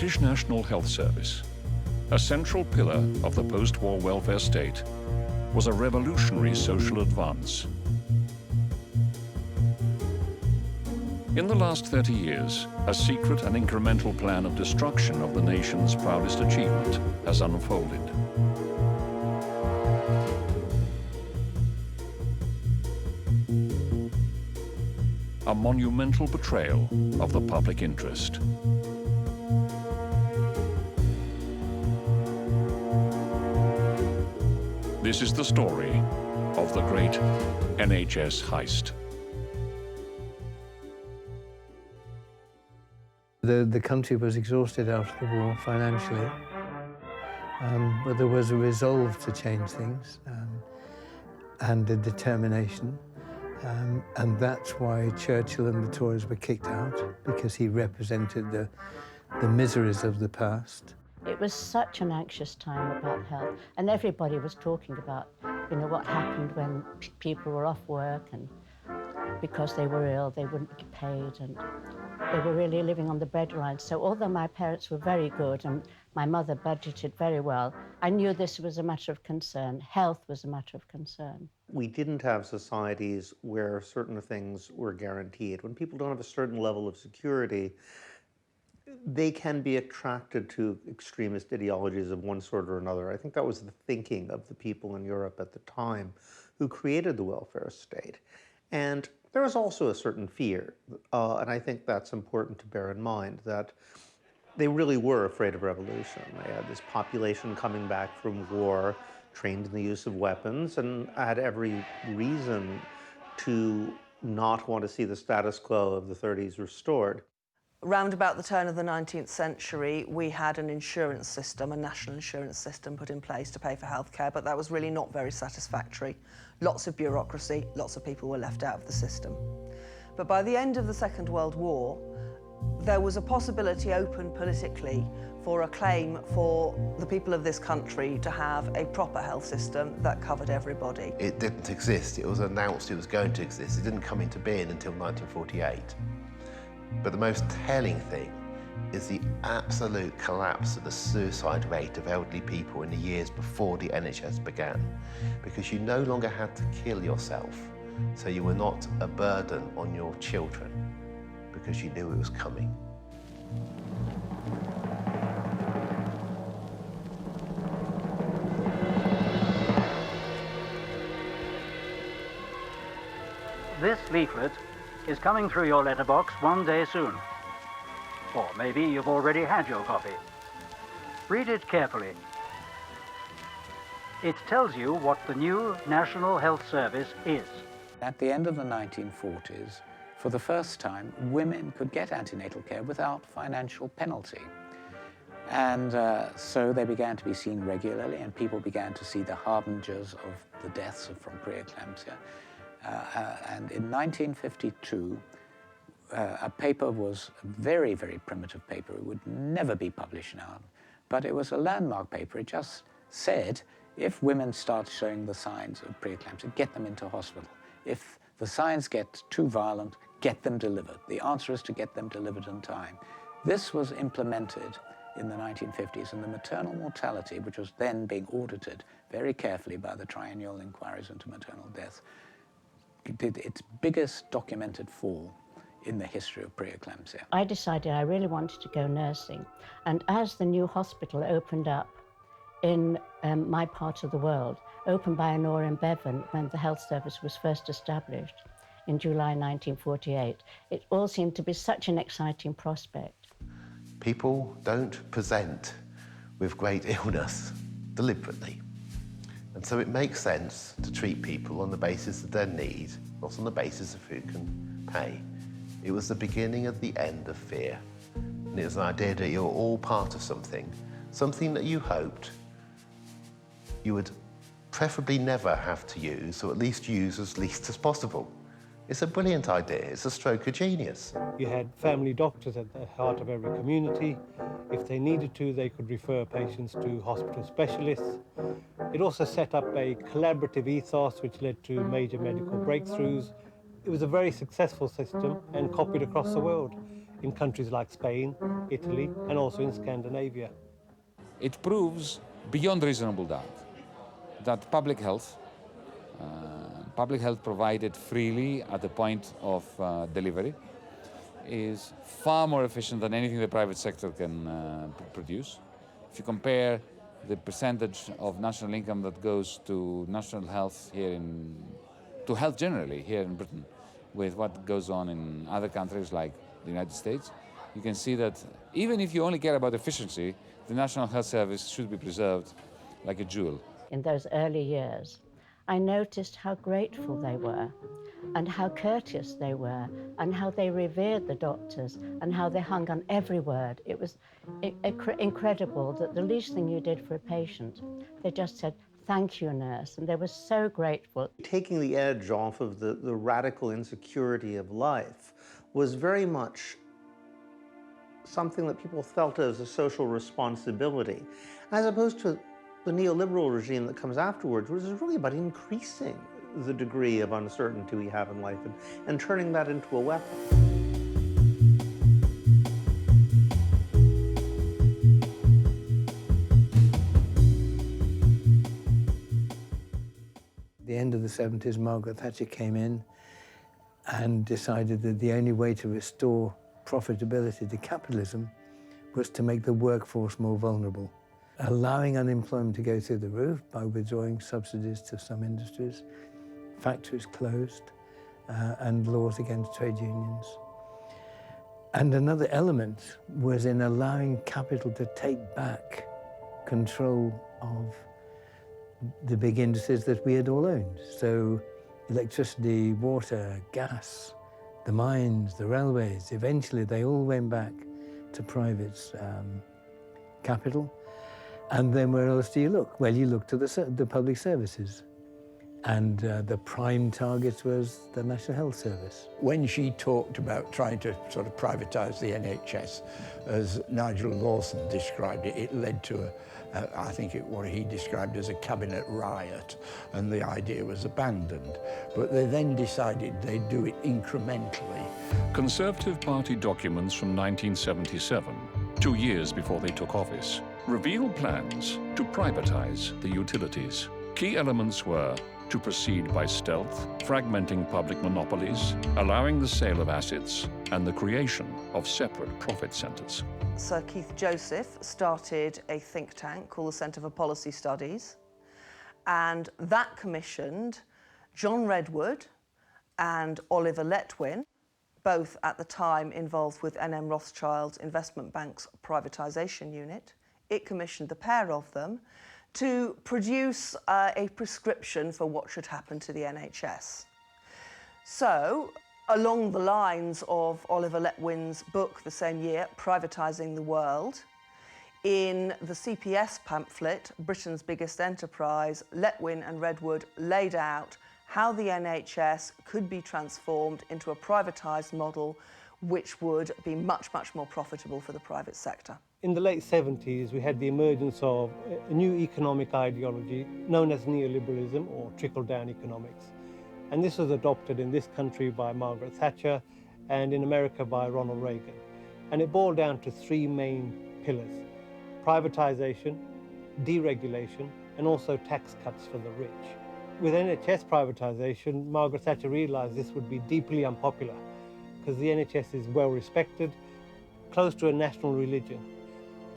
British National Health Service, a central pillar of the post-war welfare state, was a revolutionary social advance. In the last 30 years, a secret and incremental plan of destruction of the nation's proudest achievement has unfolded. A monumental betrayal of the public interest. This is the story of the great NHS heist. The country was exhausted after the war financially, but there was a resolve to change things and a determination. And that's why Churchill and the Tories were kicked out, because he represented the miseries of the past. It was such an anxious time about health, and everybody was talking about, you know, what happened when people were off work and because they were ill, they wouldn't get paid, and they were really living on the breadline. So although my parents were very good and my mother budgeted very well, I knew this was a matter of concern. Health was a matter of concern. We didn't have societies where certain things were guaranteed. When people don't have a certain level of security, they can be attracted to extremist ideologies of one sort or another. I think that was the thinking of the people in Europe at the time who created the welfare state. And there was also a certain fear, and I think that's important to bear in mind, that they really were afraid of revolution. They had this population coming back from war, trained in the use of weapons, and had every reason to not want to see the status quo of the 30s restored. Round about the turn of the 19th century, we had an insurance system, a national insurance system put in place to pay for healthcare, but that was really not very satisfactory. Lots of bureaucracy, lots of people were left out of the system. But by the end of the Second World War, there was a possibility open politically for a claim for the people of this country to have a proper health system that covered everybody. It didn't exist. It was announced it was going to exist. It didn't come into being until 1948. But the most telling thing is the absolute collapse of the suicide rate of elderly people in the years before the NHS began, because you no longer had to kill yourself, so you were not a burden on your children, because you knew it was coming. This leaflet is coming through your letterbox one day soon. Or maybe you've already had your copy. Read it carefully. It tells you what the new National Health Service is. At the end of the 1940s, for the first time, women could get antenatal care without financial penalty. And so they began to be seen regularly, and people began to see the harbingers of the deaths from preeclampsia. And in 1952, a paper was a very, very primitive paper. It would never be published now, but it was a landmark paper. It just said, if women start showing the signs of preeclampsia, get them into hospital. If the signs get too violent, get them delivered. The answer is to get them delivered in time. This was implemented in the 1950s, and the maternal mortality, which was then being audited very carefully by the triennial inquiries into maternal death, did its biggest documented fall in the history of preeclampsia. I decided I really wanted to go nursing, and as the new hospital opened up in my part of the world, opened by Honora in Bevan when the health service was first established in July 1948, it all seemed to be such an exciting prospect. People don't present with great illness deliberately. And so it makes sense to treat people on the basis of their need, not on the basis of who can pay. It was the beginning of the end of fear. And it was an idea that you're all part of something that you hoped you would preferably never have to use, or at least use as least as possible. It's a brilliant idea. It's a stroke of genius. You had family doctors at the heart of every community. If they needed to, they could refer patients to hospital specialists. It also set up a collaborative ethos which led to major medical breakthroughs. It was a very successful system and copied across the world. in countries like Spain, Italy, and also in Scandinavia. It proves beyond reasonable doubt that public health provided freely at the point of delivery is far more efficient than anything the private sector can produce. If you compare the percentage of national income that goes to national health to health generally here in Britain with what goes on in other countries like the United States, you can see that even if you only care about efficiency, the National Health Service should be preserved like a jewel. In those early years, I noticed how grateful they were and how courteous they were and how they revered the doctors and how they hung on every word. It was incredible that the least thing you did for a patient, they just said, "Thank you, nurse," and they were so grateful. Taking the edge off of the radical insecurity of life was very much something that people felt as a social responsibility, as opposed to the neoliberal regime that comes afterwards, which is really about increasing the degree of uncertainty we have in life and turning that into a weapon. At the end of the 70s, Margaret Thatcher came in and decided that the only way to restore profitability to capitalism was to make the workforce more vulnerable, allowing unemployment to go through the roof by withdrawing subsidies to some industries, factories closed, and laws against trade unions. And another element was in allowing capital to take back control of the big industries that we had all owned. So electricity, water, gas, the mines, the railways, eventually they all went back to private capital. And then where else do you look? Well, you look to the public services. And the prime target was the National Health Service. When she talked about trying to sort of privatise the NHS, as Nigel Lawson described it, it led to I think what he described as a cabinet riot, and the idea was abandoned. But they then decided they'd do it incrementally. Conservative Party documents from 1977, 2 years before they took office, reveal plans to privatise the utilities. Key elements were to proceed by stealth, fragmenting public monopolies, allowing the sale of assets, and the creation of separate profit centres. Sir Keith Joseph started a think tank called the Centre for Policy Studies, and that commissioned John Redwood and Oliver Letwin, both at the time involved with NM Rothschild's Investment Bank's privatisation unit. It commissioned the pair of them to produce a prescription for what should happen to the NHS. So, along the lines of Oliver Letwin's book the same year, Privatising the World, in the CPS pamphlet, Britain's Biggest Enterprise, Letwin and Redwood laid out how the NHS could be transformed into a privatised model which would be much, much more profitable for the private sector. In the late 70s, we had the emergence of a new economic ideology known as neoliberalism or trickle-down economics. And this was adopted in this country by Margaret Thatcher and in America by Ronald Reagan. And it boiled down to three main pillars: privatization, deregulation, and also tax cuts for the rich. With NHS privatization, Margaret Thatcher realized this would be deeply unpopular because the NHS is well respected, close to a national religion.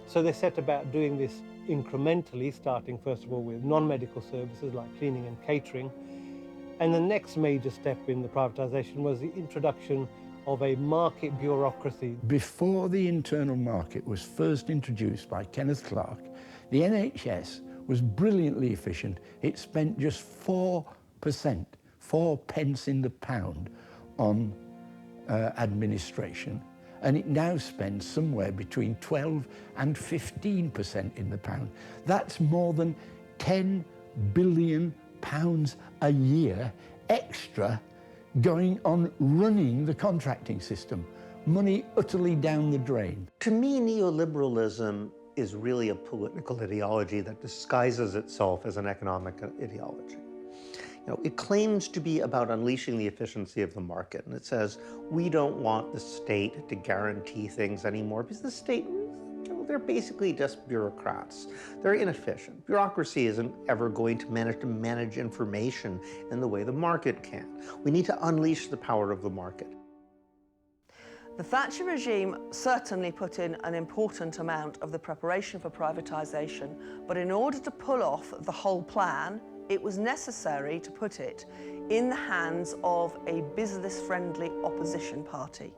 So they set about doing this incrementally, starting first of all with non-medical services like cleaning and catering. And the next major step in the privatisation was the introduction of a market bureaucracy. Before the internal market was first introduced by Kenneth Clarke, the NHS was brilliantly efficient. It spent just 4%, 4 pence in the pound on administration. And it now spends somewhere between 12 and 15% in the pound. That's more than £10 billion a year extra going on running the contracting system. Money utterly down the drain. To me, neoliberalism is really a political ideology that disguises itself as an economic ideology. It claims to be about unleashing the efficiency of the market, and it says, we don't want the state to guarantee things anymore because the state, they're basically just bureaucrats. They're inefficient. Bureaucracy isn't ever going to manage information in the way the market can. We need to unleash the power of the market. The Thatcher regime certainly put in an important amount of the preparation for privatisation, but in order to pull off the whole plan, it was necessary to put it in the hands of a business-friendly opposition party.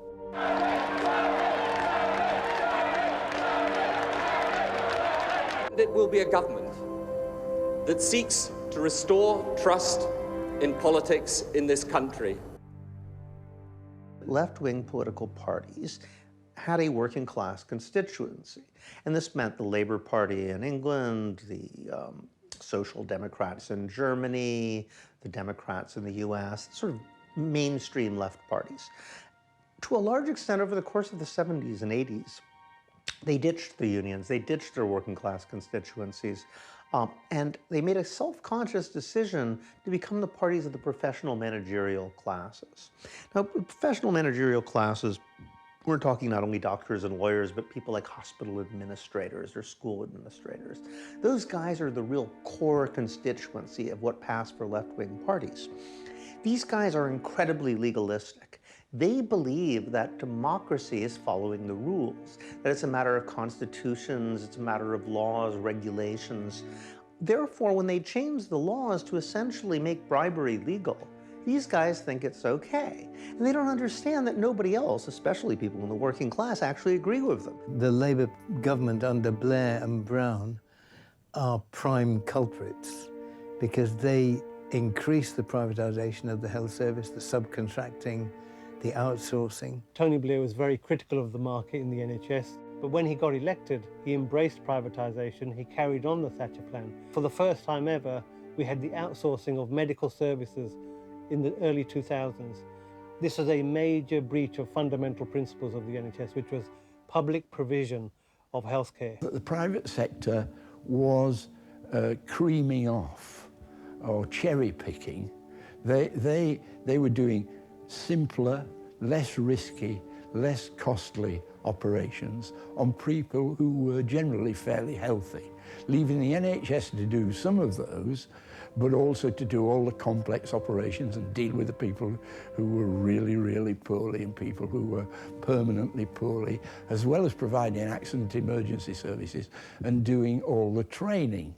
It will be a government that seeks to restore trust in politics in this country. Left-wing political parties had a working-class constituency, and this meant the Labour Party in England, the Social Democrats in Germany, the Democrats in the US, sort of mainstream left parties. To a large extent, over the course of the 70s and 80s, they ditched the unions, they ditched their working-class constituencies, and they made a self-conscious decision to become the parties of the professional managerial classes. Now, professional managerial classes, we're talking not only doctors and lawyers, but people like hospital administrators or school administrators. Those guys are the real core constituency of what passed for left-wing parties. These guys are incredibly legalistic. They believe that democracy is following the rules, that it's a matter of constitutions, it's a matter of laws, regulations. Therefore, when they change the laws to essentially make bribery legal, these guys think it's okay. And they don't understand that nobody else, especially people in the working class, actually agree with them. The Labour government under Blair and Brown are prime culprits because they increased the privatisation of the health service, the subcontracting, the outsourcing. Tony Blair was very critical of the market in the NHS, but when he got elected, he embraced privatisation. He carried on the Thatcher plan. For the first time ever, we had the outsourcing of medical services in the early 2000s. This was a major breach of fundamental principles of the NHS, which was public provision of healthcare. The private sector was creaming off or cherry picking. They were doing simpler, less risky, less costly operations on people who were generally fairly healthy, leaving the NHS to do some of those, but also to do all the complex operations and deal with the people who were really, really poorly and people who were permanently poorly, as well as providing accident emergency services and doing all the training.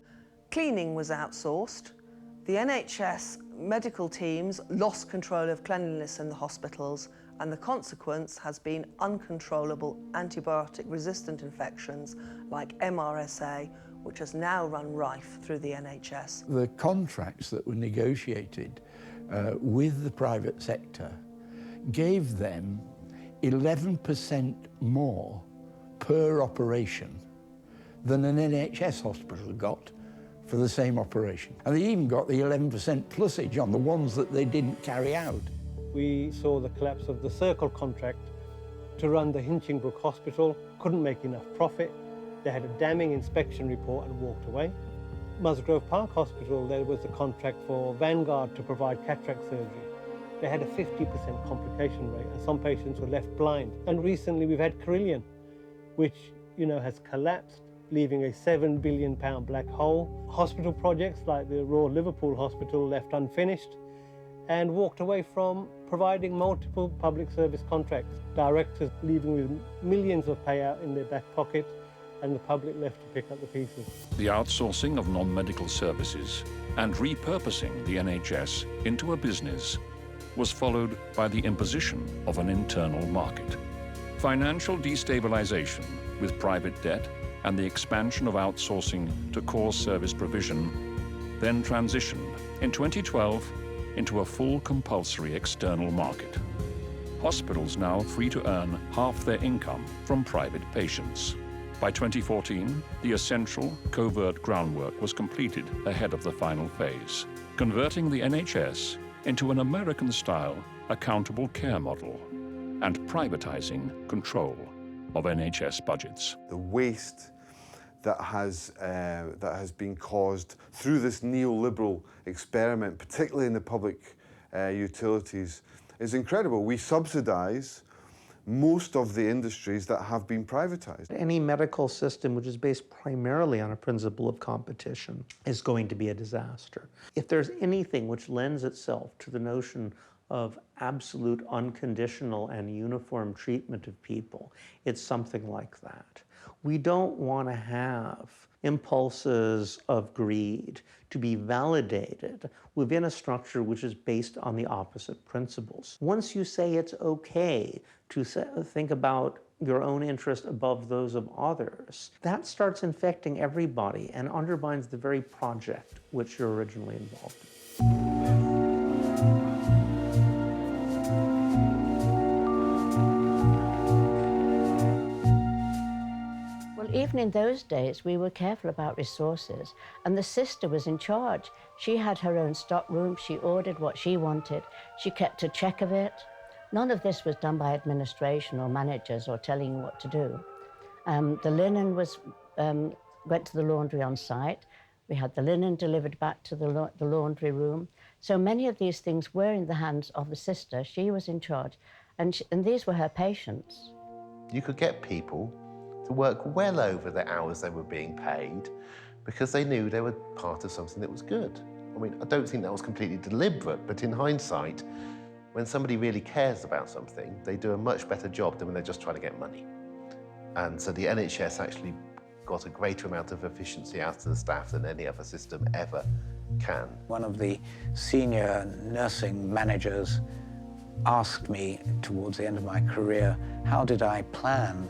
Cleaning was outsourced. The NHS medical teams lost control of cleanliness in the hospitals, and the consequence has been uncontrollable antibiotic-resistant infections like MRSA, which has now run rife through the NHS. The contracts that were negotiated with the private sector gave them 11% more per operation than an NHS hospital got for the same operation. And they even got the 11% plusage on the ones that they didn't carry out. We saw the collapse of the Circle contract to run the Hinchingbrook Hospital, couldn't make enough profit. They had a damning inspection report and walked away. Musgrove Park Hospital, there was a contract for Vanguard to provide cataract surgery. They had a 50% complication rate, and some patients were left blind. And recently we've had Carillion, which has collapsed, leaving a £7 billion black hole. Hospital projects like the Royal Liverpool Hospital left unfinished and walked away from providing multiple public service contracts. Directors leaving with millions of payout in their back pocket, and the public left to pick up the pieces. The outsourcing of non-medical services and repurposing the NHS into a business was followed by the imposition of an internal market. Financial destabilization with private debt and the expansion of outsourcing to core service provision then transitioned in 2012 into a full compulsory external market. Hospitals now free to earn half their income from private patients. By 2014, the essential covert groundwork was completed ahead of the final phase, converting the NHS into an American-style accountable care model and privatizing control of NHS budgets. The waste that has been caused through this neoliberal experiment, particularly in the public utilities, is incredible. We subsidise most of the industries that have been privatised. Any medical system which is based primarily on a principle of competition is going to be a disaster. If there's anything which lends itself to the notion of absolute, unconditional, and uniform treatment of people, it's something like that. We don't want to have impulses of greed to be validated within a structure which is based on the opposite principles. Once you say it's okay to think about your own interest above those of others, that starts infecting everybody and undermines the very project which you're originally involved in. Even in those days, we were careful about resources, and the sister was in charge. She had her own stock room, she ordered what she wanted, she kept a check of it. None of this was done by administration or managers or telling you what to do. The linen went to the laundry on site. We had the linen delivered back to the laundry room. So many of these things were in the hands of the sister. She was in charge, and these were her patients. You could get people to work well over the hours they were being paid because they knew they were part of something that was good. I mean, I don't think that was completely deliberate, but in hindsight, when somebody really cares about something, they do a much better job than when they're just trying to get money. And so the NHS actually got a greater amount of efficiency out of the staff than any other system ever can. One of the senior nursing managers asked me towards the end of my career, how did I plan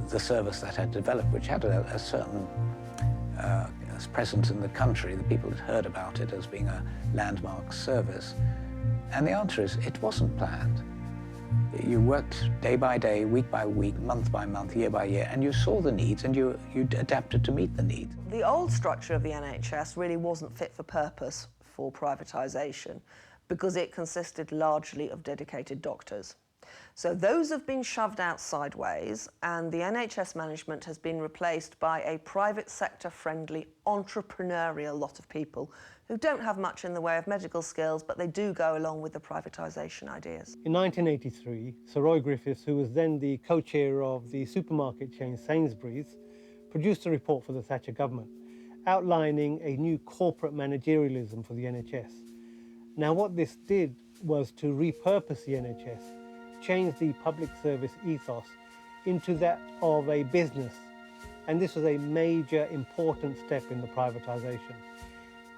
the service that had developed, which had a certain presence in the country. The people had heard about it as being a landmark service. And the answer is, it wasn't planned. You worked day by day, week by week, month by month, year by year, and you saw the needs and you adapted to meet the needs. The old structure of the NHS really wasn't fit for purpose for privatisation because it consisted largely of dedicated doctors. So those have been shoved out sideways, and the NHS management has been replaced by a private sector-friendly, entrepreneurial lot of people who don't have much in the way of medical skills, but they do go along with the privatisation ideas. In 1983, Sir Roy Griffiths, who was then the co-chair of the supermarket chain Sainsbury's, produced a report for the Thatcher government outlining a new corporate managerialism for the NHS. Now, what this did was to repurpose the NHS, change the public service ethos into that of a business, and this was a major important step in the privatisation.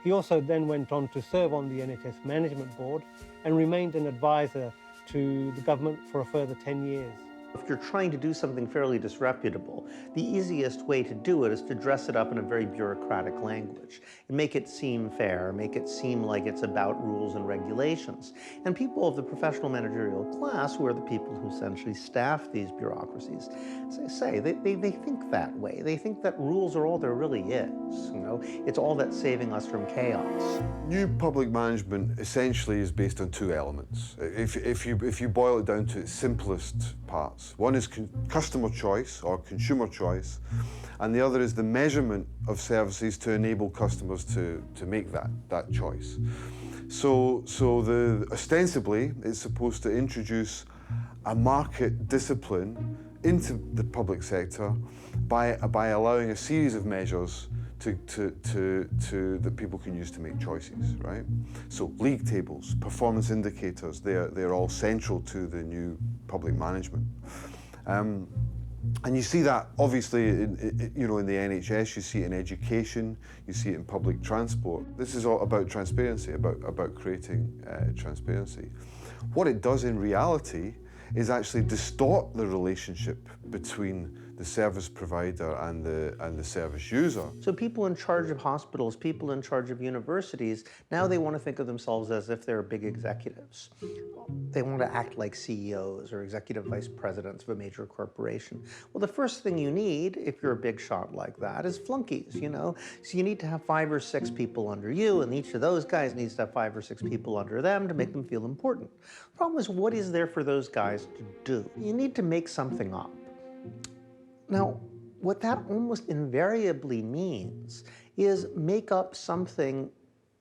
He also then went on to serve on the NHS Management Board and remained an advisor to the government for a further 10 years. If you're trying to do something fairly disreputable, the easiest way to do it is to dress it up in a very bureaucratic language and make it seem fair, make it seem like it's about rules and regulations. And people of the professional managerial class, who are the people who essentially staff these bureaucracies, they think that way. They think that rules are all there really is. You know, it's all that's saving us from chaos. New public management essentially is based on two elements. If you boil it down to its simplest parts, one is customer choice or consumer choice, and the other is the measurement of services to enable customers to make that choice. So ostensibly, it's supposed to introduce a market discipline into the public sector by allowing a series of measures that people can use to make choices, right? So league tables, performance indicators, they're all central to the new public management. And you see that obviously in the NHS, you see it in education, you see it in public transport. This is all about transparency, about creating transparency. What it does in reality is actually distort the relationship between the service provider and the service user. So people in charge of hospitals, people in charge of universities, now they want to think of themselves as if they're big executives. They want to act like CEOs or executive vice presidents of a major corporation. Well, the first thing you need, if you're a big shot like that, is flunkies, you know? So you need to have 5 or 6 people under you, and each of those guys needs to have 5 or 6 people under them to make them feel important. The problem is, what is there for those guys to do? You need to make something up. Now, what that almost invariably means is make up something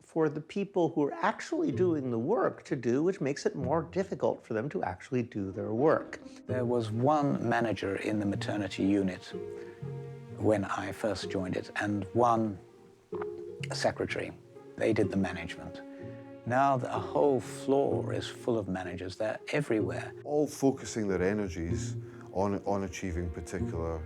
for the people who are actually doing the work to do, which makes it more difficult for them to actually do their work. There was one manager in the maternity unit when I first joined it, and one secretary. They did the management. Now the whole floor is full of managers. They're everywhere. All focusing their energies on achieving particular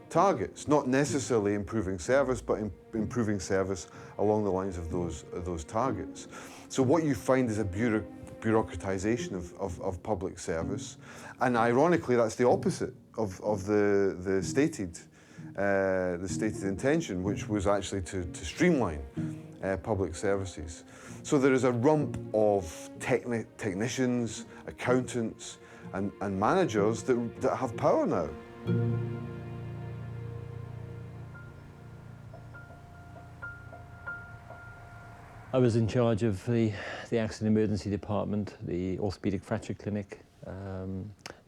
targets, not necessarily improving service, but improving service along the lines of those targets. So what you find is a bureaucratization of public service, and ironically that's the opposite of the stated intention, which was actually to streamline public services. So there is a rump of technicians, accountants, and managers that have power now. I was in charge of the accident emergency department, the orthopedic fracture clinic,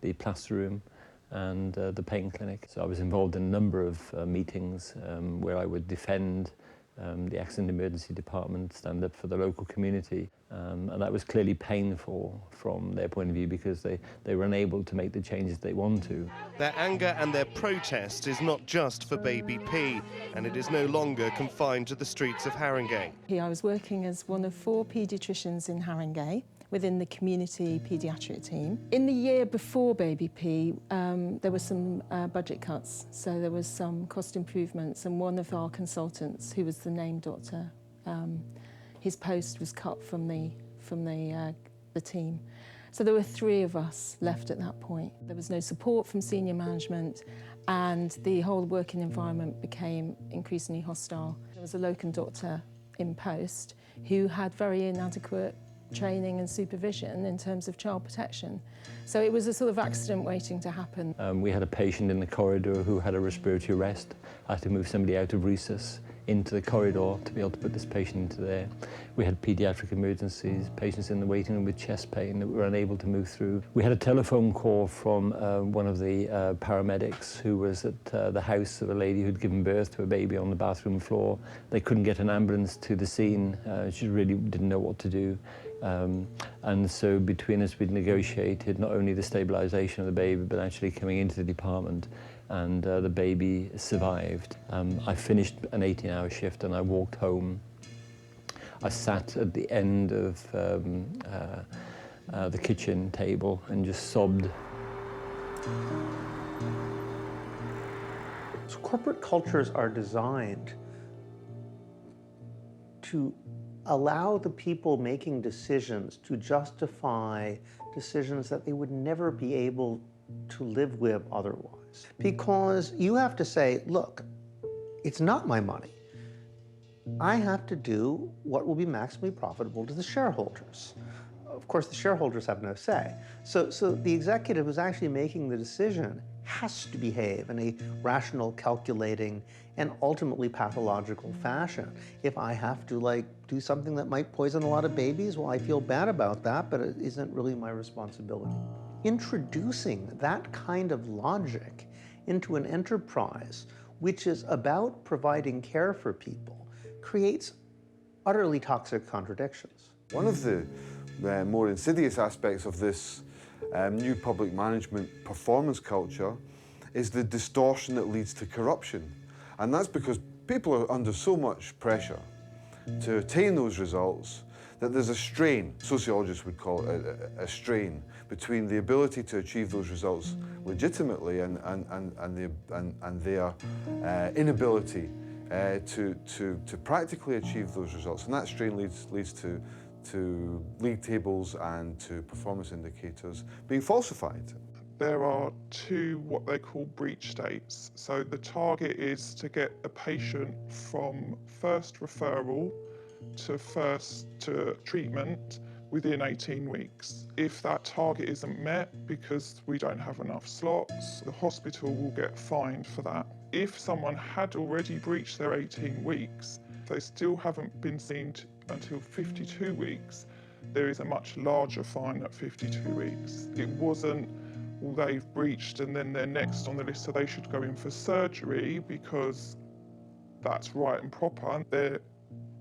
the plaster room, and the pain clinic. So I was involved in a number of meetings where I would defend the accident emergency department, stand up for the local community, and that was clearly painful from their point of view because they were unable to make the changes they want to. Their anger and their protest is not just for baby P, and it is no longer confined to the streets of Haringey. I was working as one of 4 paediatricians in Haringey within the community paediatric team. In the year before baby P, there were some budget cuts, so there was some cost improvements, and one of our consultants, who was the named doctor, his post was cut from the team. So there were 3 of us left at that point. There was no support from senior management, and the whole working environment became increasingly hostile. There was a locum doctor in post who had very inadequate training and supervision in terms of child protection. So it was a sort of accident waiting to happen. We had a patient in the corridor who had a respiratory arrest. I had to move somebody out of resus into the corridor to be able to put this patient into there. We had paediatric emergencies, patients in the waiting room with chest pain that we were unable to move through. We had a telephone call from one of the paramedics who was at the house of a lady who'd given birth to a baby on the bathroom floor. They couldn't get an ambulance to the scene. She really didn't know what to do. And so between us we'd negotiated not only the stabilisation of the baby but actually coming into the department, and the baby survived. I finished an 18-hour shift and I walked home. I sat at the end of the kitchen table and just sobbed. So corporate cultures are designed to allow the people making decisions to justify decisions that they would never be able to live with otherwise. Because you have to say, look, it's not my money. I have to do what will be maximally profitable to the shareholders. Of course, the shareholders have no say. So the executive who's actually making the decision has to behave in a rational, calculating, and ultimately pathological fashion. If I have to do something that might poison a lot of babies, well, I feel bad about that, but it isn't really my responsibility. Introducing that kind of logic into an enterprise, which is about providing care for people, creates utterly toxic contradictions. One of the more insidious aspects of this new public management performance culture is the distortion that leads to corruption. And that's because people are under so much pressure to attain those results that there's a strain, sociologists would call it a strain, between the ability to achieve those results legitimately and their inability to practically achieve those results. And that strain leads to league tables and to performance indicators being falsified. There are 2 what they call breach states. So the target is to get a patient from first referral to treatment within 18 weeks. If that target isn't met because we don't have enough slots, the hospital will get fined for that. If someone had already breached their 18 weeks, they still haven't been seen until 52 weeks, there is a much larger fine at 52 weeks. It wasn't well, they've breached and then they're next on the list, so they should go in for surgery because that's right and proper. They're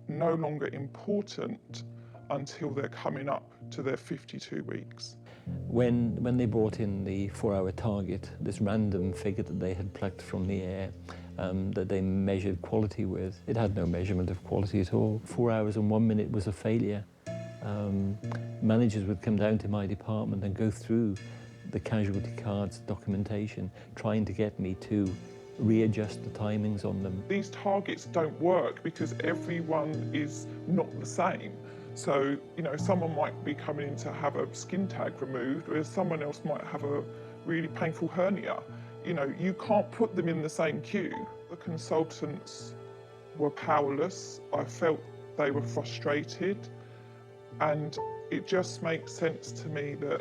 no longer important until they're coming up to their 52 weeks. When they brought in the 4-hour target, this random figure that they had plucked from the air, that they measured quality with, it had no measurement of quality at all. 4 hours and 1 minute was a failure. Managers would come down to my department and go through the casualty cards documentation, trying to get me to readjust the timings on them. These targets don't work because everyone is not the same. So, you know, someone might be coming in to have a skin tag removed, whereas someone else might have a really painful hernia. You know, you can't put them in the same queue. The consultants were powerless. I felt they were frustrated, and it just makes sense to me that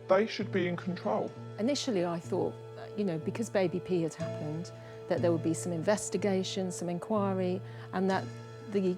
they should be in control. Initially, I thought, you know, because Baby P had happened, that there would be some investigation, some inquiry, and that the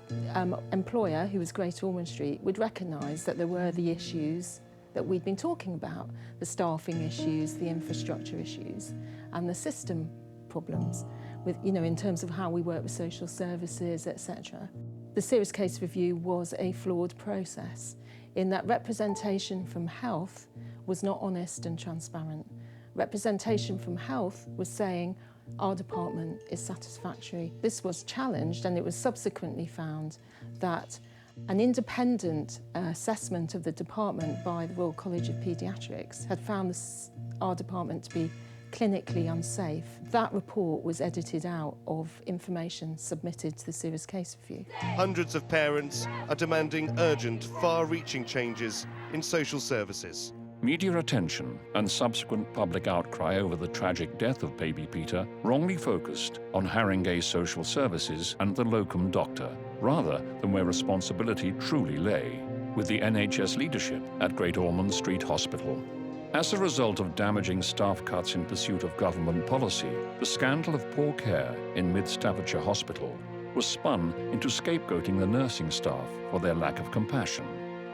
employer, who was Great Ormond Street, would recognise that there were the issues that we'd been talking about, the staffing issues, the infrastructure issues, and the system problems, with, you know, in terms of how we work with social services, etc. The serious case review was a flawed process in that representation from health was not honest and transparent. Representation from health was saying, our department is satisfactory. This was challenged, and it was subsequently found that an independent assessment of the department by the Royal College of Paediatrics had found our department to be clinically unsafe. That report was edited out of information submitted to the serious case review. Hundreds of parents are demanding urgent, far-reaching changes in social services. Media attention and subsequent public outcry over the tragic death of baby Peter wrongly focused on Haringey social services and the locum doctor, rather than where responsibility truly lay, with the NHS leadership at Great Ormond Street Hospital. As a result of damaging staff cuts in pursuit of government policy, the scandal of poor care in Mid Staffordshire Hospital was spun into scapegoating the nursing staff for their lack of compassion.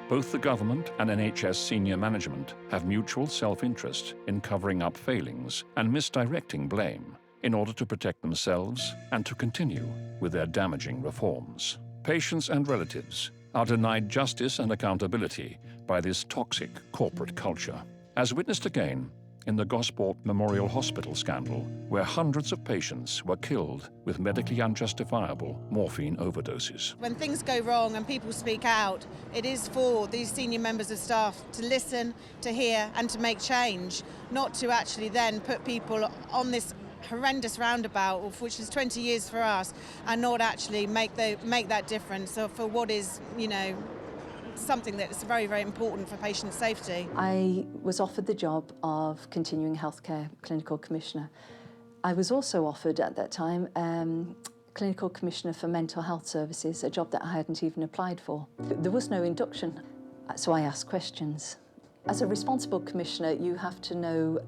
Both the government and NHS senior management have mutual self-interest in covering up failings and misdirecting blame in order to protect themselves and to continue with their damaging reforms. Patients and relatives are denied justice and accountability by this toxic corporate culture, as witnessed again in the Gosport Memorial Hospital scandal, where hundreds of patients were killed with medically unjustifiable morphine overdoses. When things go wrong and people speak out, it is for these senior members of staff to listen, to hear and to make change, not to actually then put people on this horrendous roundabout, which is 20 years for us, and not actually make that difference for what is, you know, something that's very, very important for patient safety. I was offered the job of continuing healthcare clinical commissioner. I was also offered at that time clinical commissioner for mental health services, a job that I hadn't even applied for. There was no induction, so I asked questions. As a responsible commissioner, you have to know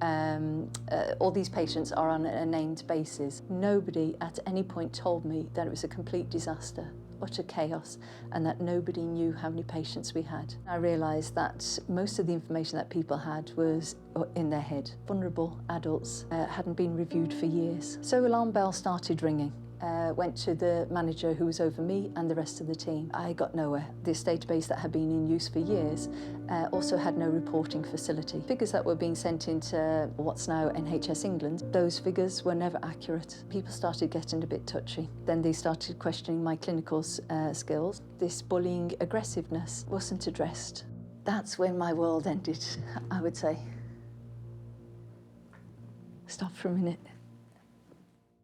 all these patients are on a named basis. Nobody at any point told me that it was a complete disaster, utter chaos, and that nobody knew how many patients we had. I realised that most of the information that people had was in their head. Vulnerable adults hadn't been reviewed for years. So alarm bells started ringing. Went to the manager who was over me and the rest of the team. I got nowhere. This database that had been in use for years also had no reporting facility. Figures that were being sent into what's now NHS England, those figures were never accurate. People started getting a bit touchy. Then they started questioning my clinical skills. This bullying aggressiveness wasn't addressed. That's when my world ended, I would say. Stop for a minute.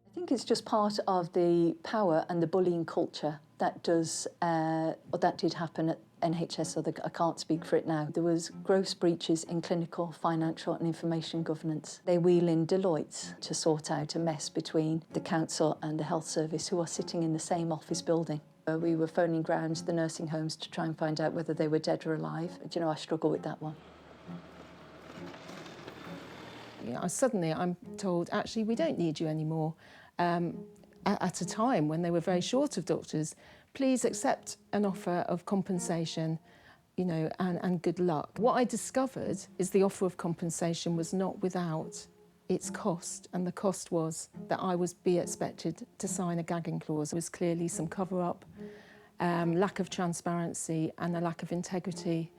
I think it's just part of the power and the bullying culture that did happen at NHS, so I can't speak for it now. There was gross breaches in clinical, financial and information governance. They wheel in Deloitte to sort out a mess between the council and the health service, who are sitting in the same office building. We were phoning round the nursing homes to try and find out whether they were dead or alive. Do you know, I struggle with that one. Yeah, suddenly I'm told, actually, we don't need you anymore. At a time when they were very short of doctors, please accept an offer of compensation you know, and good luck. What I discovered is the offer of compensation was not without its cost, and the cost was that I was be expected to sign a gagging clause. There was clearly some cover-up, lack of transparency and a lack of integrity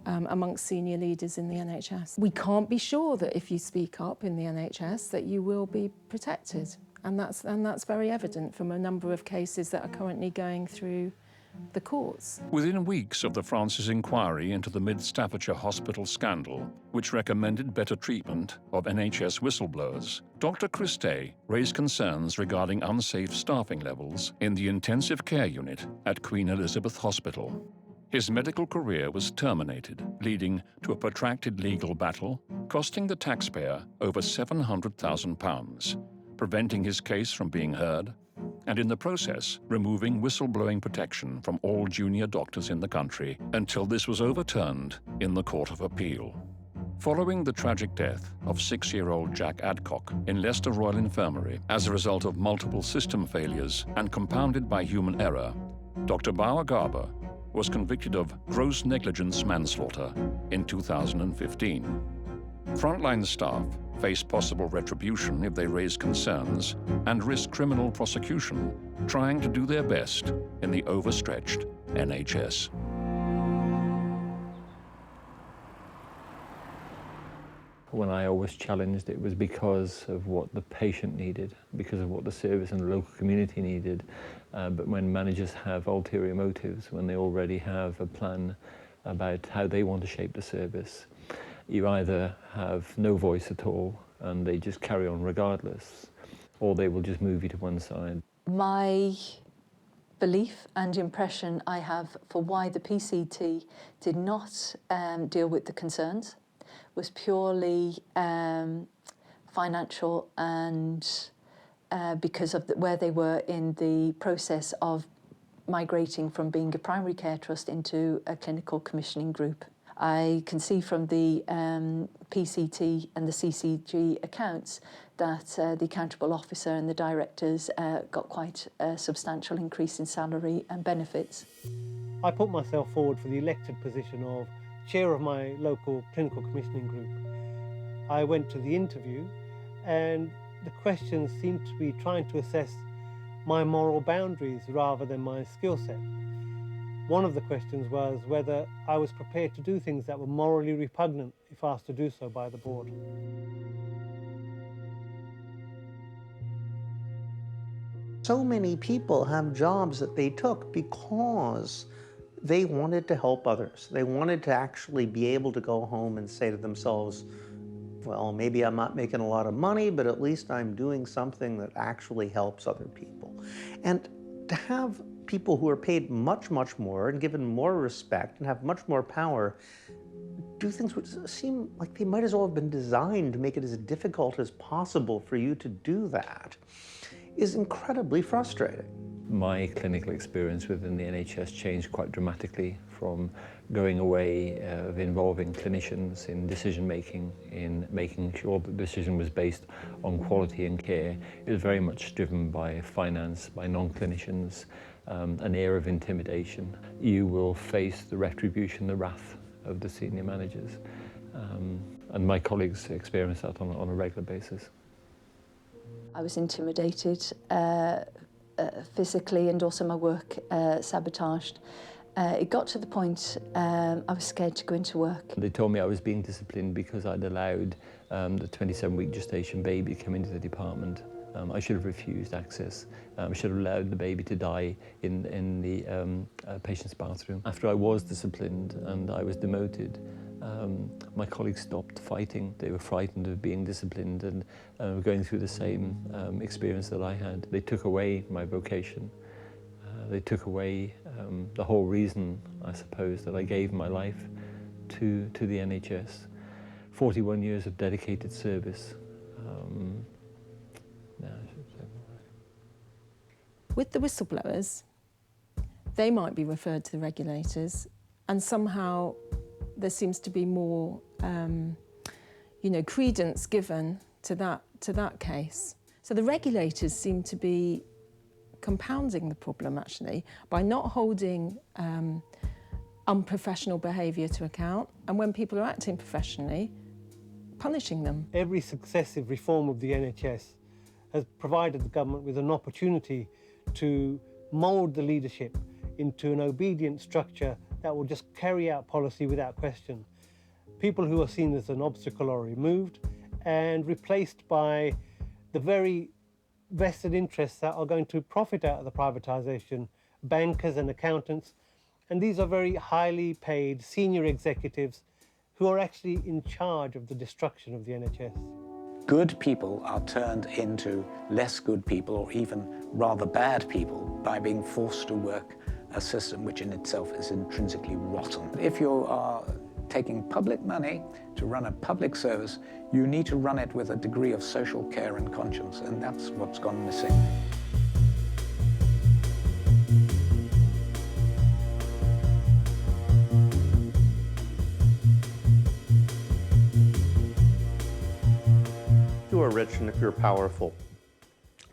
amongst senior leaders in the NHS. We can't be sure that if you speak up in the NHS that you will be protected, and that's very evident from a number of cases that are currently going through the courts. Within weeks of the Francis inquiry into the Mid-Staffordshire Hospital scandal, which recommended better treatment of NHS whistleblowers, Dr. Christay raised concerns regarding unsafe staffing levels in the intensive care unit at Queen Elizabeth Hospital. His medical career was terminated, leading to a protracted legal battle, costing the taxpayer over £700,000, preventing his case from being heard, and in the process, removing whistleblowing protection from all junior doctors in the country until this was overturned in the Court of Appeal. Following the tragic death of 6-year-old Jack Adcock in Leicester Royal Infirmary as a result of multiple system failures and compounded by human error, Dr. Bauer Garber was convicted of gross negligence manslaughter in 2015. Frontline staff face possible retribution if they raise concerns and risk criminal prosecution trying to do their best in the overstretched NHS. When I always challenged, it was because of what the patient needed, because of what the service and the local community needed. But when managers have ulterior motives, when they already have a plan about how they want to shape the service, you either have no voice at all and they just carry on regardless, or they will just move you to one side. My belief and impression I have for why the PCT did not deal with the concerns was purely financial, and because of where they were in the process of migrating from being a primary care trust into a clinical commissioning group. I can see from the PCT and the CCG accounts that the accountable officer and the directors got quite a substantial increase in salary and benefits. I put myself forward for the elected position of chair of my local clinical commissioning group. I went to the interview and the questions seemed to be trying to assess my moral boundaries rather than my skill set. One of the questions was whether I was prepared to do things that were morally repugnant if asked to do so by the board. So many people have jobs that they took because they wanted to help others. They wanted to actually be able to go home and say to themselves, well, maybe I'm not making a lot of money, but at least I'm doing something that actually helps other people. And to have people who are paid much, much more and given more respect and have much more power do things which seem like they might as well have been designed to make it as difficult as possible for you to do that is incredibly frustrating. My clinical experience within the NHS changed quite dramatically from going away of involving clinicians in decision making, in making sure that the decision was based on quality and care. It was very much driven by finance, by non-clinicians, an air of intimidation. You will face the retribution, the wrath of the senior managers. And my colleagues experience that on a regular basis. I was intimidated physically, and also my work sabotaged. It got to the point I was scared to go into work. They told me I was being disciplined because I'd allowed the 27-week gestation baby to come into the department. I should have refused access. I should have allowed the baby to die in the patient's bathroom. After I was disciplined and I was demoted, my colleagues stopped fighting. They were frightened of being disciplined and going through the same experience that I had. They took away my vocation. They took away the whole reason, I suppose, that I gave my life to the NHS. 41 years of dedicated service. With the whistleblowers, they might be referred to the regulators, and somehow there seems to be more, credence given to that case. So the regulators seem to be compounding the problem, actually, by not holding unprofessional behaviour to account, and when people are acting professionally, punishing them. Every successive reform of the NHS has provided the government with an opportunity to mould the leadership into an obedient structure that will just carry out policy without question. People who are seen as an obstacle are removed and replaced by the very vested interests that are going to profit out of the privatisation, bankers and accountants. And these are very highly paid senior executives who are actually in charge of the destruction of the NHS. Good people are turned into less good people, or even rather bad people, by being forced to work a system which in itself is intrinsically rotten. If you are taking public money to run a public service, you need to run it with a degree of social care and conscience, and that's what's gone missing. If you are rich and if you're powerful,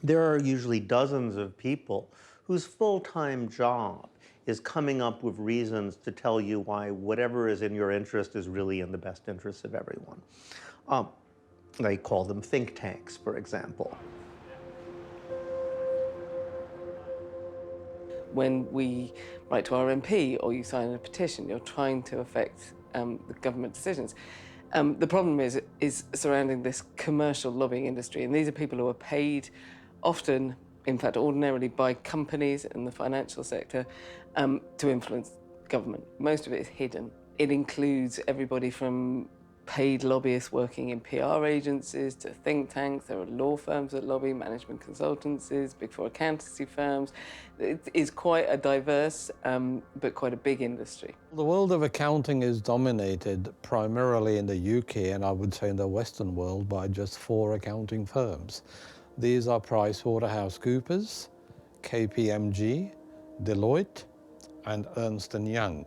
there are usually dozens of people whose full-time job is coming up with reasons to tell you why whatever is in your interest is really in the best interest of everyone. They call them think tanks, for example. When we write to our MP or you sign a petition, you're trying to affect the government decisions. The problem is surrounding this commercial lobbying industry, and these are people who are paid often, in fact ordinarily, by companies in the financial sector to influence government. Most of it is hidden. It includes everybody from paid lobbyists working in PR agencies to think tanks. There are law firms that lobby, management consultancies, Big Four accountancy firms. It is quite a diverse but quite a big industry. The world of accounting is dominated primarily in the UK, and I would say in the Western world, by just 4 accounting firms. These are PricewaterhouseCoopers, KPMG, Deloitte, and Ernst & Young.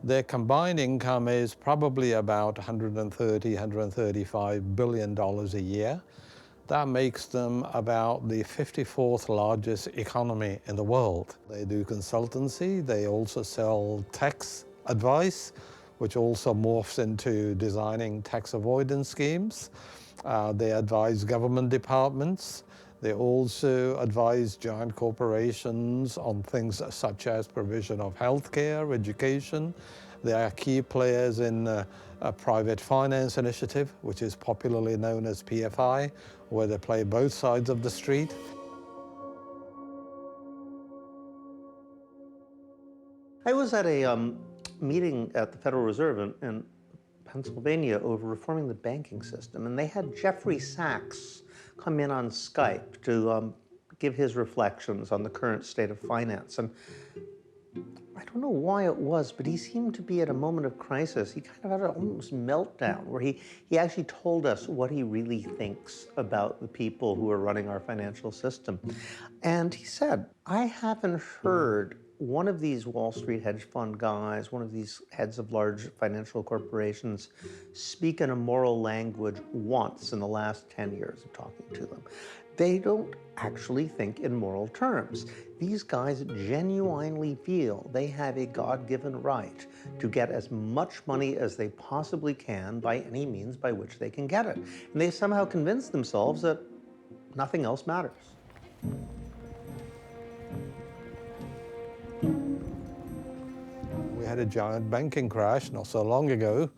Their combined income is probably about $135 billion a year. That makes them about the 54th largest economy in the world. They do consultancy, they also sell tax advice, which also morphs into designing tax avoidance schemes. They advise government departments. They also advise giant corporations on things such as provision of healthcare, education. They are key players in a private finance initiative, which is popularly known as PFI, where they play both sides of the street. I was at a meeting at the Federal Reserve in Pennsylvania over reforming the banking system, and they had Jeffrey Sachs come in on Skype to give his reflections on the current state of finance. And I don't know why it was, but he seemed to be at a moment of crisis. He kind of had an almost meltdown where he actually told us what he really thinks about the people who are running our financial system. And he said, I haven't heard one of these Wall Street hedge fund guys, one of these heads of large financial corporations, speak in a moral language once in the last 10 years of talking to them. They don't actually think in moral terms. These guys genuinely feel they have a God-given right to get as much money as they possibly can by any means by which they can get it. And they somehow convince themselves that nothing else matters. We had a giant banking crash not so long ago,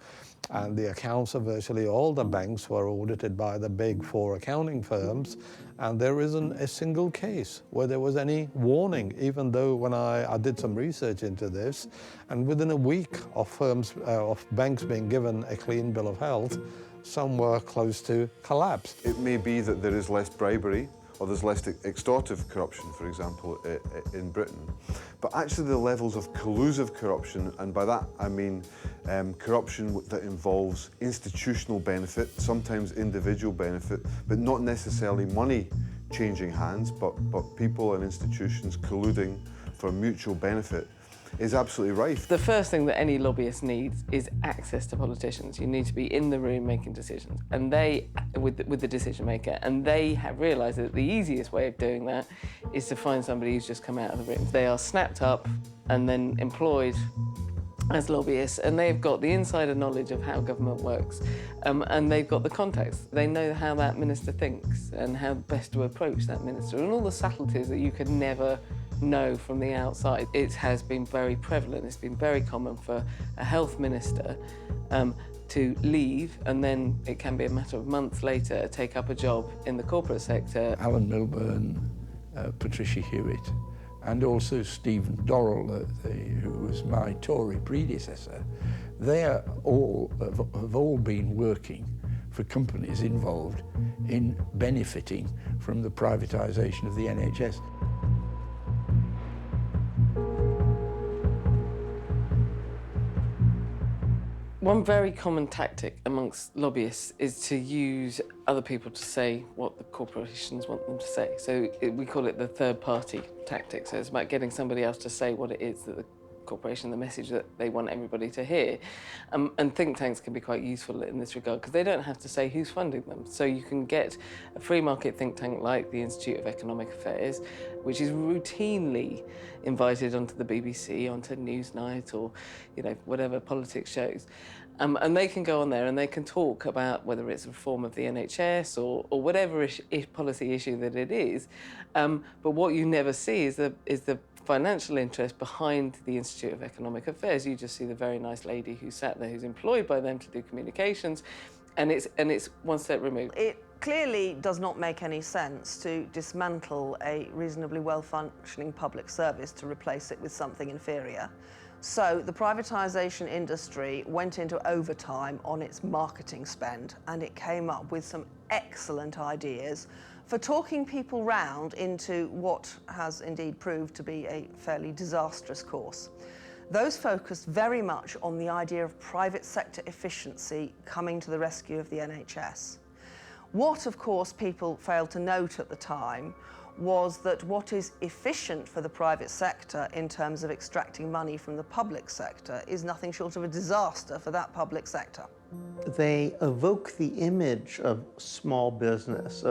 and the accounts of virtually all the banks were audited by the big 4 accounting firms, and there isn't a single case where there was any warning, even though when I did some research into this, and within a week of banks being given a clean bill of health, some were close to collapse. It may be that there is less bribery, or there's less extortive corruption, for example, in Britain. But actually the levels of collusive corruption, and by that I mean corruption that involves institutional benefit, sometimes individual benefit, but not necessarily money changing hands, but people and institutions colluding for mutual benefit, is absolutely rife. The first thing that any lobbyist needs is access to politicians. You need to be in the room making decisions, and they, with the decision maker, and they have realised that the easiest way of doing that is to find somebody who's just come out of the room. They are snapped up and then employed as lobbyists, and they've got the insider knowledge of how government works, and they've got the contacts. They know how that minister thinks and how best to approach that minister, and all the subtleties that you could never know from the outside. It has been very prevalent. It's been very common for a health minister to leave, and then it can be a matter of months later take up a job in the corporate sector. Alan Milburn, Patricia Hewitt, and also Stephen Dorrell, who was my Tory predecessor, they have all been working for companies involved in benefiting from the privatisation of the NHS. One very common tactic amongst lobbyists is to use other people to say what the corporations want them to say. So we call it the third-party tactic. So it's about getting somebody else to say what it is that the corporation, the message that they want everybody to hear. And think tanks can be quite useful in this regard because they don't have to say who's funding them. So you can get a free market think tank like the Institute of Economic Affairs, which is routinely invited onto the BBC, onto Newsnight, or whatever politics shows. And they can go on there and they can talk about whether it's reform of the NHS or whatever policy issue that it is. But what you never see is the financial interest behind the Institute of Economic Affairs. You just see the very nice lady who sat there, who's employed by them to do communications, and it's one step removed. It clearly does not make any sense to dismantle a reasonably well-functioning public service to replace it with something inferior. So the privatisation industry went into overtime on its marketing spend, and it came up with some excellent ideas for talking people round into what has indeed proved to be a fairly disastrous course. Those focused very much on the idea of private sector efficiency coming to the rescue of the NHS. What, of course, people failed to note at the time was that what is efficient for the private sector in terms of extracting money from the public sector is nothing short of a disaster for that public sector. They evoke the image of small business,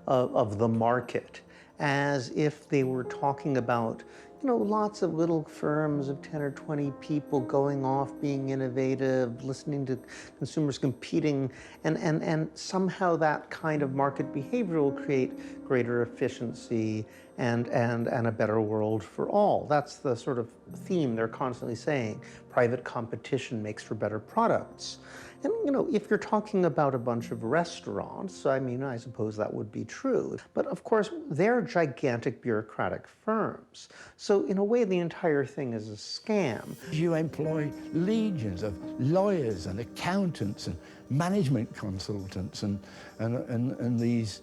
of the market, as if they were talking about lots of little firms of 10 or 20 people going off, being innovative, listening to consumers competing, and somehow that kind of market behavior will create greater efficiency and a better world for all. That's the sort of theme they're constantly saying. Private competition makes for better products. And, if you're talking about a bunch of restaurants, I suppose that would be true. But, of course, they're gigantic bureaucratic firms. So, in a way, the entire thing is a scam. You employ legions of lawyers and accountants and management consultants and these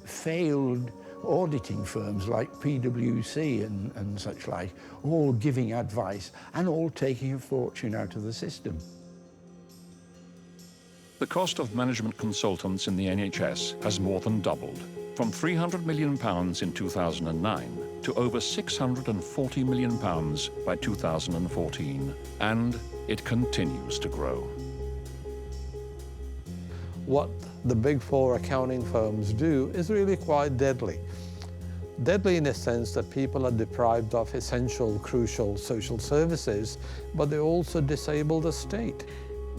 failed auditing firms like PwC and such like, all giving advice and all taking a fortune out of the system. The cost of management consultants in the NHS has more than doubled, from £300 million in 2009 to over £640 million by 2014, and it continues to grow. What the big four accounting firms do is really quite deadly. Deadly in the sense that people are deprived of essential, crucial social services, but they also disable the state.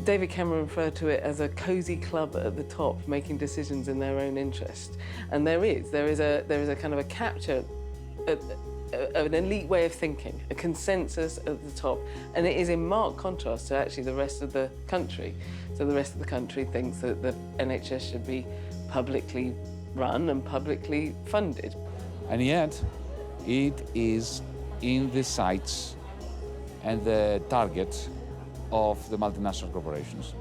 David Cameron referred to it as a cosy club at the top, making decisions in their own interest. And there is a kind of a capture of an elite way of thinking, a consensus at the top, and it is in marked contrast to actually the rest of the country. So the rest of the country thinks that the NHS should be publicly run and publicly funded. And yet, it is in the sights and the target of the multinational corporations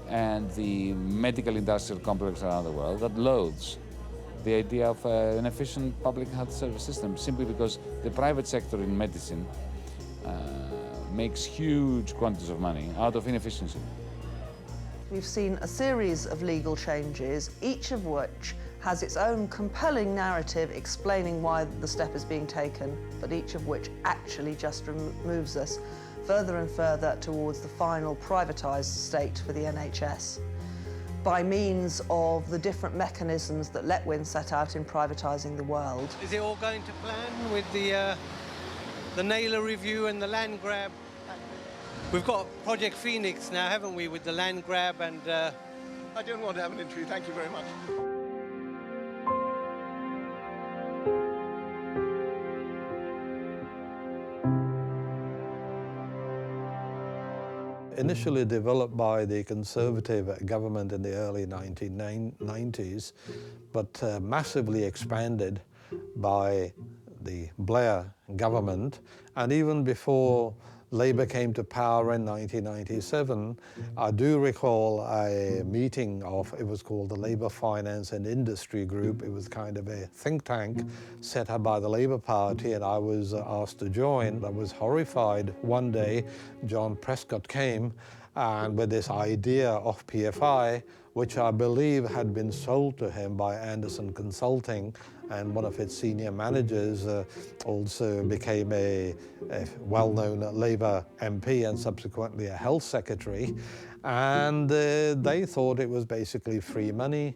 and the medical industrial complex around the world that loathes the idea of an efficient public health service system, simply because the private sector in medicine makes huge quantities of money out of inefficiency. We've seen a series of legal changes, each of which has its own compelling narrative explaining why the step is being taken, but each of which actually just moves us further and further towards the final privatised state for the NHS by means of the different mechanisms that Letwin set out in privatising the world. Is it all going to plan with the Naylor review and the land grab? We've got Project Phoenix now, haven't we, with the land grab and... I don't want to have an interview, thank you very much. Initially developed by the Conservative government in the early 1990s, but massively expanded by the Blair government. And even before Labour came to power in 1997, I do recall a meeting of, it was called the Labour Finance and Industry Group. It was kind of a think tank set up by the Labour Party, and I was asked to join. I was horrified. One day, John Prescott came and with this idea of PFI, which I believe had been sold to him by Anderson Consulting, and one of its senior managers also became a well-known Labour MP and subsequently a health secretary. And they thought it was basically free money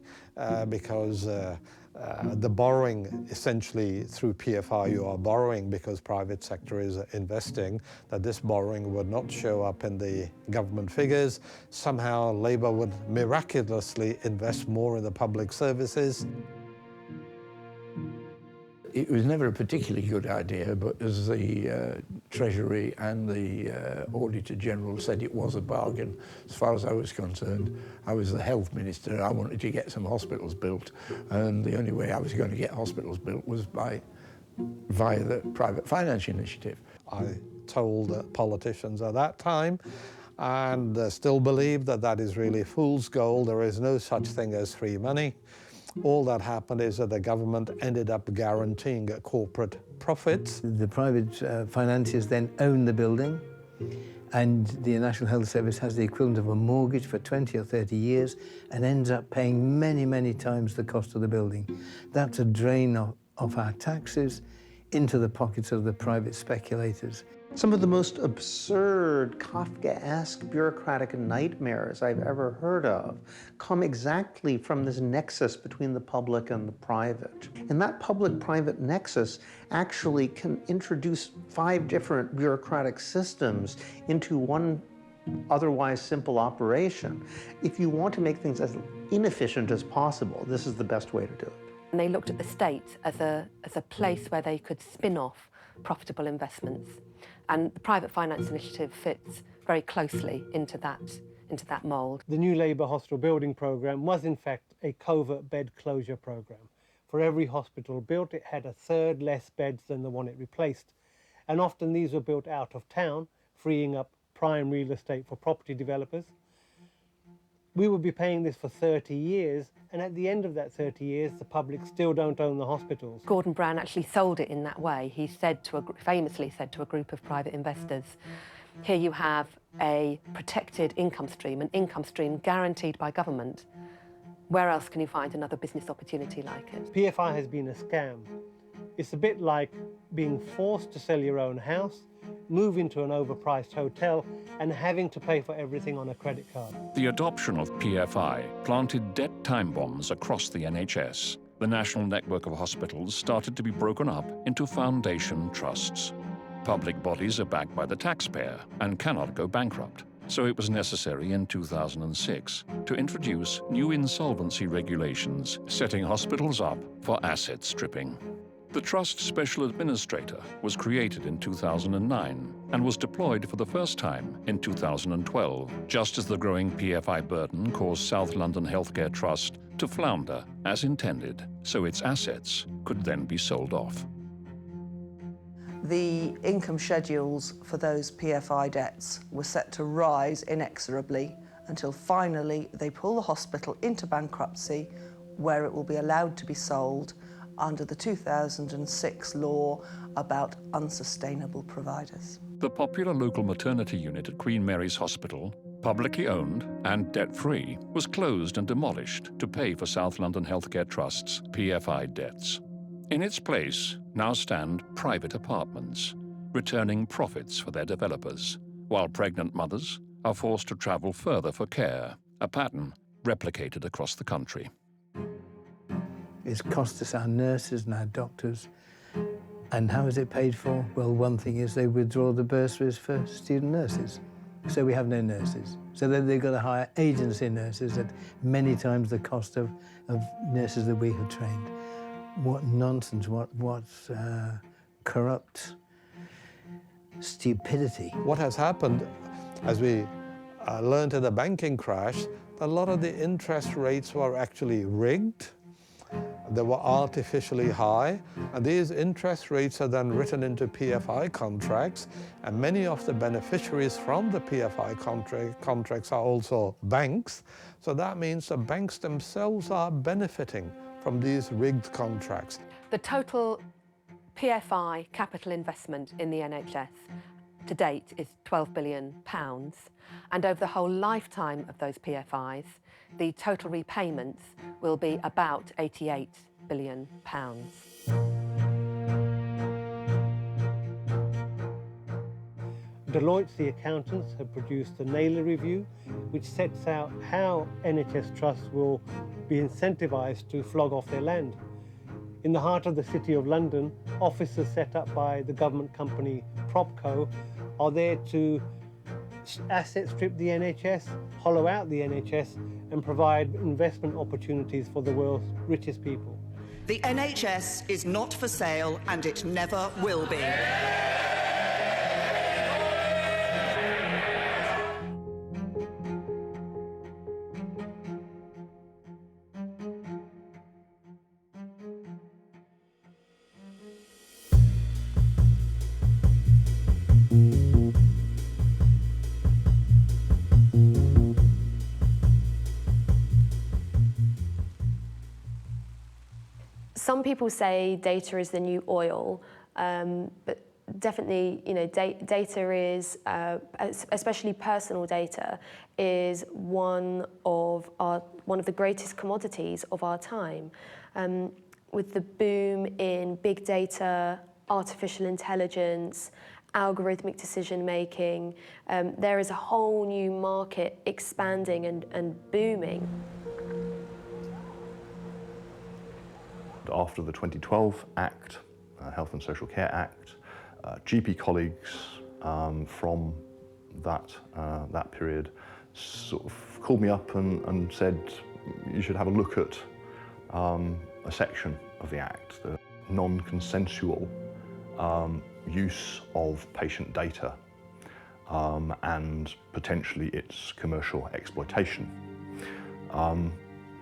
because the borrowing, essentially through PFI you are borrowing because private sector is investing, that this borrowing would not show up in the government figures. Somehow Labour would miraculously invest more in the public services. It was never a particularly good idea, but as the Treasury and the Auditor General said, it was a bargain. As far as I was concerned, I was the Health Minister. I wanted to get some hospitals built, and the only way I was going to get hospitals built was via the private finance initiative. I told politicians at that time, and still believe that that is really fool's gold. There is no such thing as free money. All that happened is that the government ended up guaranteeing corporate profits. The private financiers then own the building, and the National Health Service has the equivalent of a mortgage for 20 or 30 years and ends up paying many, many times the cost of the building. That's a drain of our taxes into the pockets of the private speculators. Some of the most absurd, Kafkaesque bureaucratic nightmares I've ever heard of come exactly from this nexus between the public and the private. And that public-private nexus actually can introduce 5 different bureaucratic systems into one otherwise simple operation. If you want to make things as inefficient as possible, this is the best way to do it. And they looked at the state as a place where they could spin off profitable investments. And the private finance initiative fits very closely into that mould. The new Labour hospital building programme was in fact a covert bed closure programme. For every hospital built, it had 1/3 less beds than the one it replaced. And often these were built out of town, freeing up prime real estate for property developers. We would be paying this for 30 years, and at the end of that 30 years, the public still don't own the hospitals. Gordon Brown actually sold it in that way. He famously said to a group of private investors, here you have a protected income stream, an income stream guaranteed by government. Where else can you find another business opportunity like it? PFI has been a scam. It's a bit like being forced to sell your own house, move into an overpriced hotel, and having to pay for everything on a credit card. The adoption of PFI planted debt time bombs across the NHS. The national network of hospitals started to be broken up into foundation trusts. Public bodies are backed by the taxpayer and cannot go bankrupt. So it was necessary in 2006 to introduce new insolvency regulations, setting hospitals up for asset stripping. The Trust Special Administrator was created in 2009 and was deployed for the first time in 2012, just as the growing PFI burden caused South London Healthcare Trust to flounder as intended, so its assets could then be sold off. The income schedules for those PFI debts were set to rise inexorably until finally they pull the hospital into bankruptcy, where it will be allowed to be sold under the 2006 law about unsustainable providers. The popular local maternity unit at Queen Mary's Hospital, publicly owned and debt-free, was closed and demolished to pay for South London Healthcare Trust's PFI debts. In its place now stand private apartments, returning profits for their developers, while pregnant mothers are forced to travel further for care, a pattern replicated across the country. It's cost us our nurses and our doctors. And how is it paid for? Well, one thing is they withdraw the bursaries for student nurses. So we have no nurses. So then they've got to hire agency nurses at many times the cost of nurses that we have trained. What nonsense, what corrupt stupidity. What has happened, as we learned in the banking crash, a lot of the interest rates were actually rigged. They were artificially high, and these interest rates are then written into PFI contracts, and many of the beneficiaries from the PFI contracts are also banks. So that means the banks themselves are benefiting from these rigged contracts. The total PFI capital investment in the NHS to date is £12 billion, and over the whole lifetime of those PFIs, the total repayments will be about £88 billion. Deloitte, the accountants, have produced the Naylor Review, which sets out how NHS trusts will be incentivised to flog off their land. In the heart of the City of London, offices set up by the government company PropCo are there to asset strip the NHS, hollow out the NHS, and provide investment opportunities for the world's richest people. The NHS is not for sale, and it never will be. Some people say data is the new oil, but definitely, you know, data is, especially personal data, is one of the greatest commodities of our time. With the boom in big data, artificial intelligence, algorithmic decision making, there is a whole new market expanding and booming. After the 2012 Act, Health and Social Care Act, GP colleagues from that period sort of called me up and said, you should have a look at a section of the Act, the non-consensual use of patient data and potentially its commercial exploitation.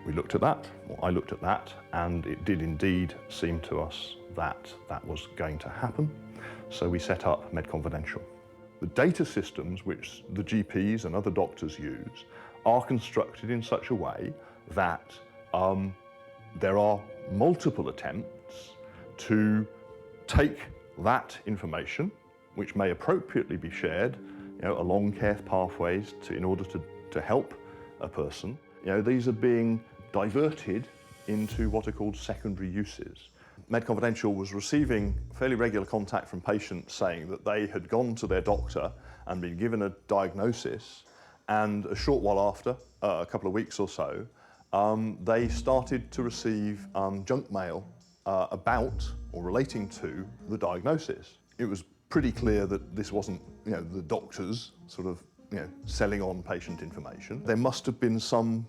We looked at that, or I looked at that, and it did indeed seem to us that that was going to happen. So we set up MedConfidential. The data systems which the GPs and other doctors use are constructed in such a way that there are multiple attempts to take that information, which may appropriately be shared, you know, along care pathways in order to help a person. You know, these are being diverted into what are called secondary uses. MedConfidential was receiving fairly regular contact from patients saying that they had gone to their doctor and been given a diagnosis, and a short while after, a couple of weeks or so, they started to receive junk mail about or relating to the diagnosis. It was pretty clear that this wasn't, you know, the doctors sort of, you know, selling on patient information. There must have been some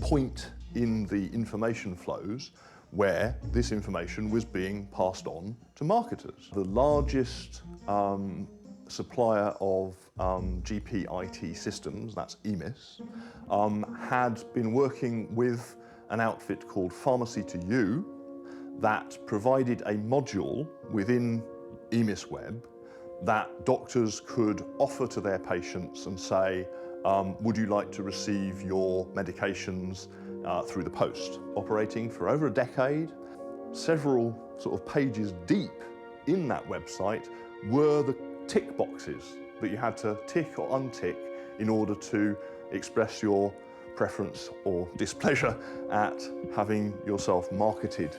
point in the information flows where this information was being passed on to marketers. The largest supplier of GP IT systems, that's EMIS, had been working with an outfit called Pharmacy to You that provided a module within EMIS Web that doctors could offer to their patients and say, would you like to receive your medications through the post? Operating for over a decade, several sort of pages deep in that website were the tick boxes that you had to tick or untick in order to express your preference or displeasure at having yourself marketed.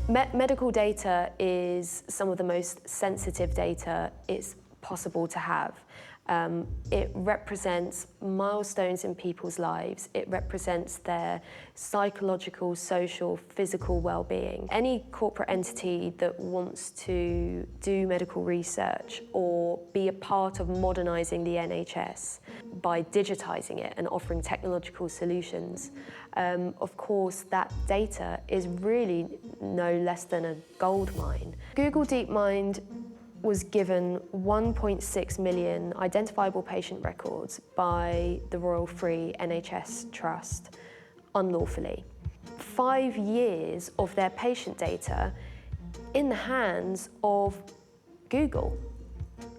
Medical data is some of the most sensitive data it's possible to have. It represents milestones in people's lives. It represents their psychological, social, physical well-being. Any corporate entity that wants to do medical research or be a part of modernising the NHS by digitising it and offering technological solutions, of course that data is really no less than a gold mine. Google DeepMind was given 1.6 million identifiable patient records by the Royal Free NHS Trust unlawfully. 5 years of their patient data in the hands of Google.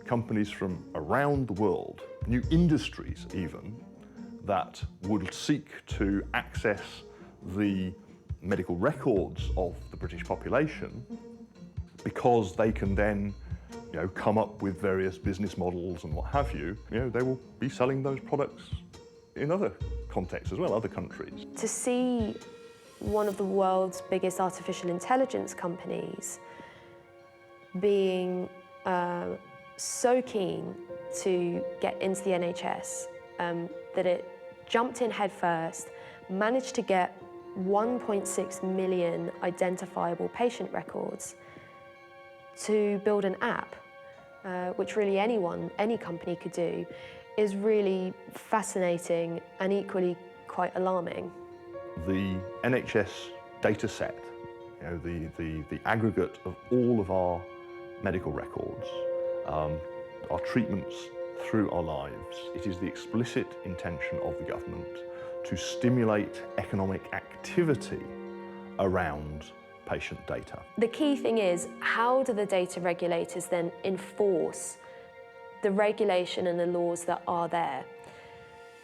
Companies from around the world, new industries even, that would seek to access the medical records of the British population because they can then come up with various business models and what have you, they will be selling those products in other contexts as well, other countries. To see one of the world's biggest artificial intelligence companies being so keen to get into the NHS that it jumped in head first, managed to get 1.6 million identifiable patient records to build an app, which really any company could do, is really fascinating and equally quite alarming. The NHS data set, the aggregate of all of our medical records, our treatments through our lives, it is the explicit intention of the government to stimulate economic activity around patient data. The key thing is, how do the data regulators then enforce the regulation and the laws that are there?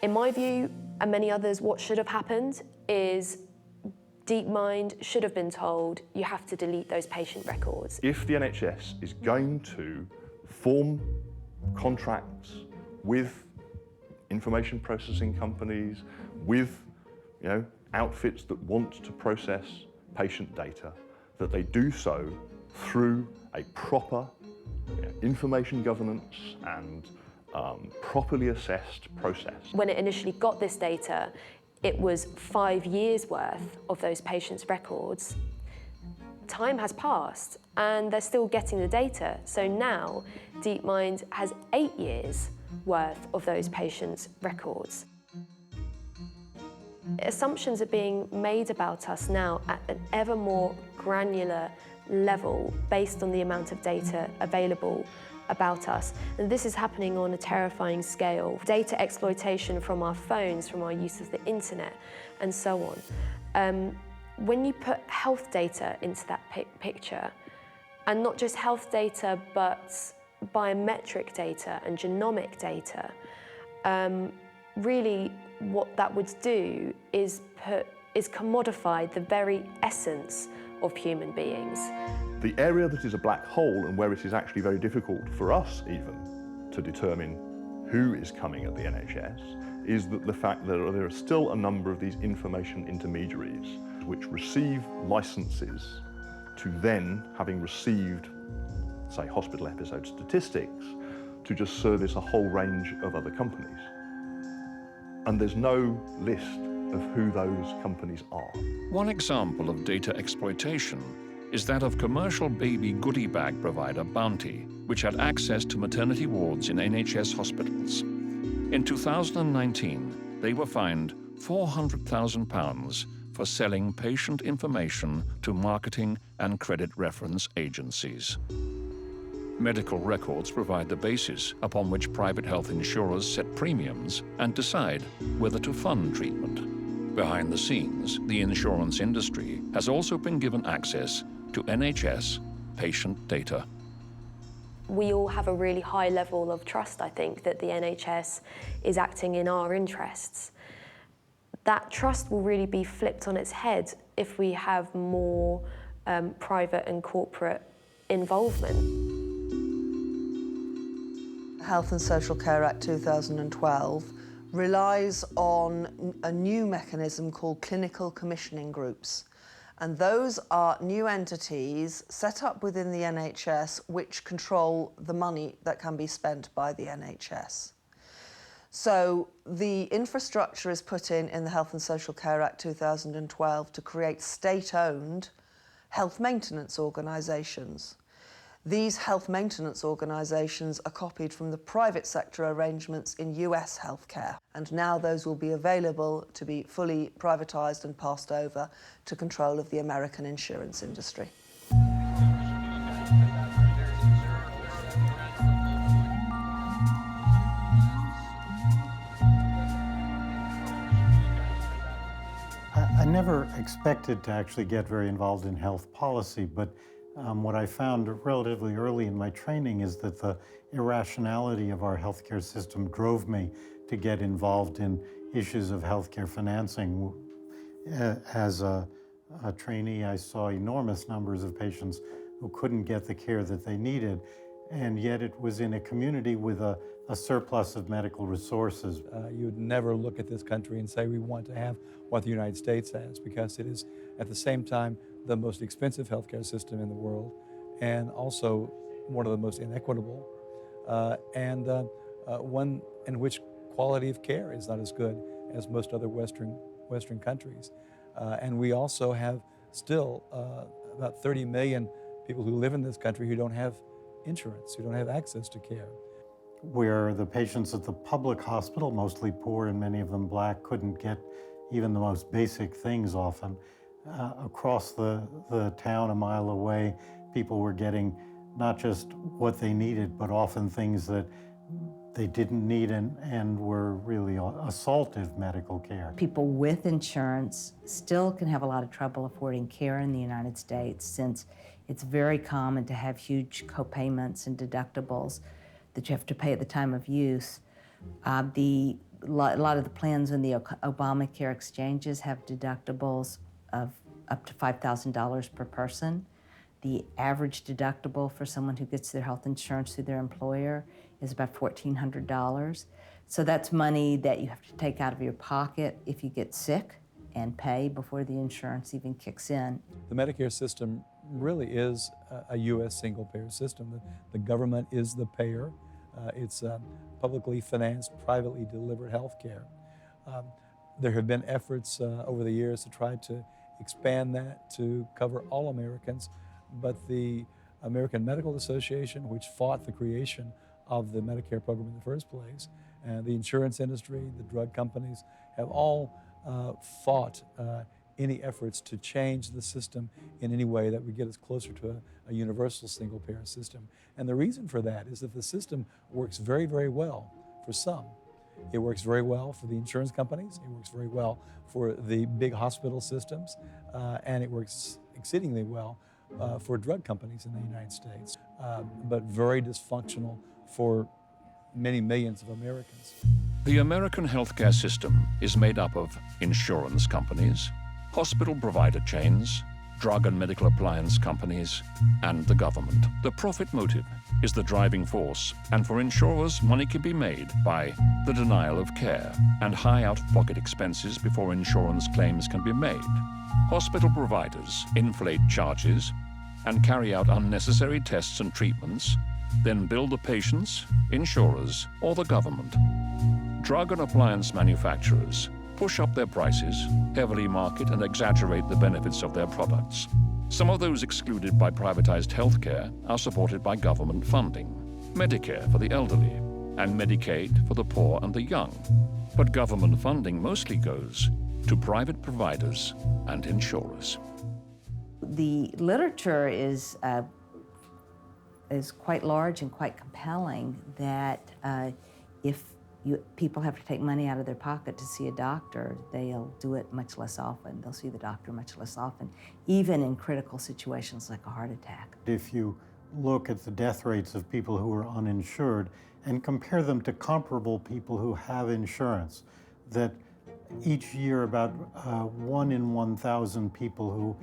In my view, and many others, what should have happened is DeepMind should have been told, you have to delete those patient records. If the NHS is going to form contracts with information processing companies, with outfits that want to process patient data, that they do so through a proper information governance and properly assessed process. When it initially got this data, it was 5 years worth of those patients' records. Time has passed and they're still getting the data. So now DeepMind has 8 years worth of those patients' records. Assumptions are being made about us now at an ever more granular level based on the amount of data available about us. And this is happening on a terrifying scale. Data exploitation from our phones, from our use of the internet, and so on. When you put health data into that picture, and not just health data, but biometric data and genomic data, really what that would do is commodify the very essence of human beings. The area that is a black hole and where it is actually very difficult for us even to determine who is coming at the NHS is that the fact that there are still a number of these information intermediaries which receive licenses to then, having received, say, hospital episode statistics, to just service a whole range of other companies. And there's no list of who those companies are. One example of data exploitation is that of commercial baby goodie bag provider Bounty, which had access to maternity wards in NHS hospitals. In 2019, they were fined £400,000 for selling patient information to marketing and credit reference agencies. Medical records provide the basis upon which private health insurers set premiums and decide whether to fund treatment. Behind the scenes, the insurance industry has also been given access to NHS patient data. We all have a really high level of trust, I think, that the NHS is acting in our interests. That trust will really be flipped on its head if we have more private and corporate involvement. Health and Social Care Act 2012 relies on a new mechanism called clinical commissioning groups. And those are new entities set up within the NHS which control the money that can be spent by the NHS. So the infrastructure is put in the Health and Social Care Act 2012 to create state-owned health maintenance organisations. These health maintenance organisations are copied from the private sector arrangements in US healthcare, and now those will be available to be fully privatised and passed over to control of the American insurance industry. I never expected to actually get very involved in health policy, but what I found relatively early in my training is that the irrationality of our healthcare system drove me to get involved in issues of healthcare financing. As a trainee, I saw enormous numbers of patients who couldn't get the care that they needed, and yet it was in a community with a surplus of medical resources. You would never look at this country and say we want to have what the United States has, because it is at the same time the most expensive healthcare system in the world, and also one of the most inequitable, and one in which quality of care is not as good as most other Western countries. And we also have still about 30 million people who live in this country who don't have insurance, who don't have access to care. Where the patients at the public hospital, mostly poor and many of them Black, couldn't get even the most basic things often. Across the town a mile away, people were getting not just what they needed, but often things that they didn't need and were really assaultive medical care. People with insurance still can have a lot of trouble affording care in the United States, since it's very common to have huge co-payments and deductibles that you have to pay at the time of use. A lot of the plans in the Obamacare exchanges have deductibles of up to $5,000 per person. The average deductible for someone who gets their health insurance through their employer is about $1,400. So that's money that you have to take out of your pocket if you get sick and pay before the insurance even kicks in. The Medicare system really is a U.S. single-payer system. The government is the payer. It's publicly financed, privately delivered health care. There have been efforts over the years to try to expand that to cover all Americans, but the American Medical Association, which fought the creation of the Medicare program in the first place, and the insurance industry, the drug companies, have all fought any efforts to change the system in any way that would get us closer to a universal single-payer system. And the reason for that is that the system works very, very well for some. It works very well for the insurance companies, it works very well for the big hospital systems, and it works exceedingly well for drug companies in the United States, but very dysfunctional for many millions of Americans. The American healthcare system is made up of insurance companies, hospital provider chains, drug and medical appliance companies, and the government. The profit motive is the driving force, and for insurers, money can be made by the denial of care and high out-of-pocket expenses before insurance claims can be made. Hospital providers inflate charges and carry out unnecessary tests and treatments, then bill the patients, insurers, or the government. Drug and appliance manufacturers push up their prices, heavily market and exaggerate the benefits of their products. Some of those excluded by privatized healthcare are supported by government funding, Medicare for the elderly, and Medicaid for the poor and the young. But government funding mostly goes to private providers and insurers. The literature is quite large and quite compelling that if people have to take money out of their pocket to see a doctor, they'll do it much less often. They'll see the doctor much less often, even in critical situations like a heart attack. If you look at the death rates of people who are uninsured and compare them to comparable people who have insurance, that each year about 1 in 1,000 people who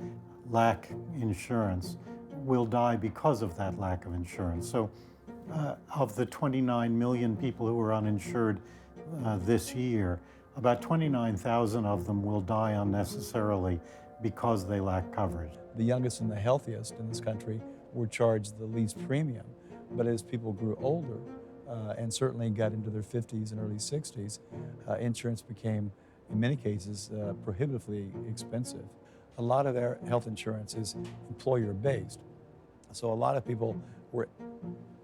lack insurance will die because of that lack of insurance. So of the 29 million people who are uninsured this year, about 29,000 of them will die unnecessarily because they lack coverage. The youngest and the healthiest in this country were charged the least premium. But as people grew older, and certainly got into their 50s and early 60s, insurance became, in many cases, prohibitively expensive. A lot of our health insurance is employer-based, so a lot of people were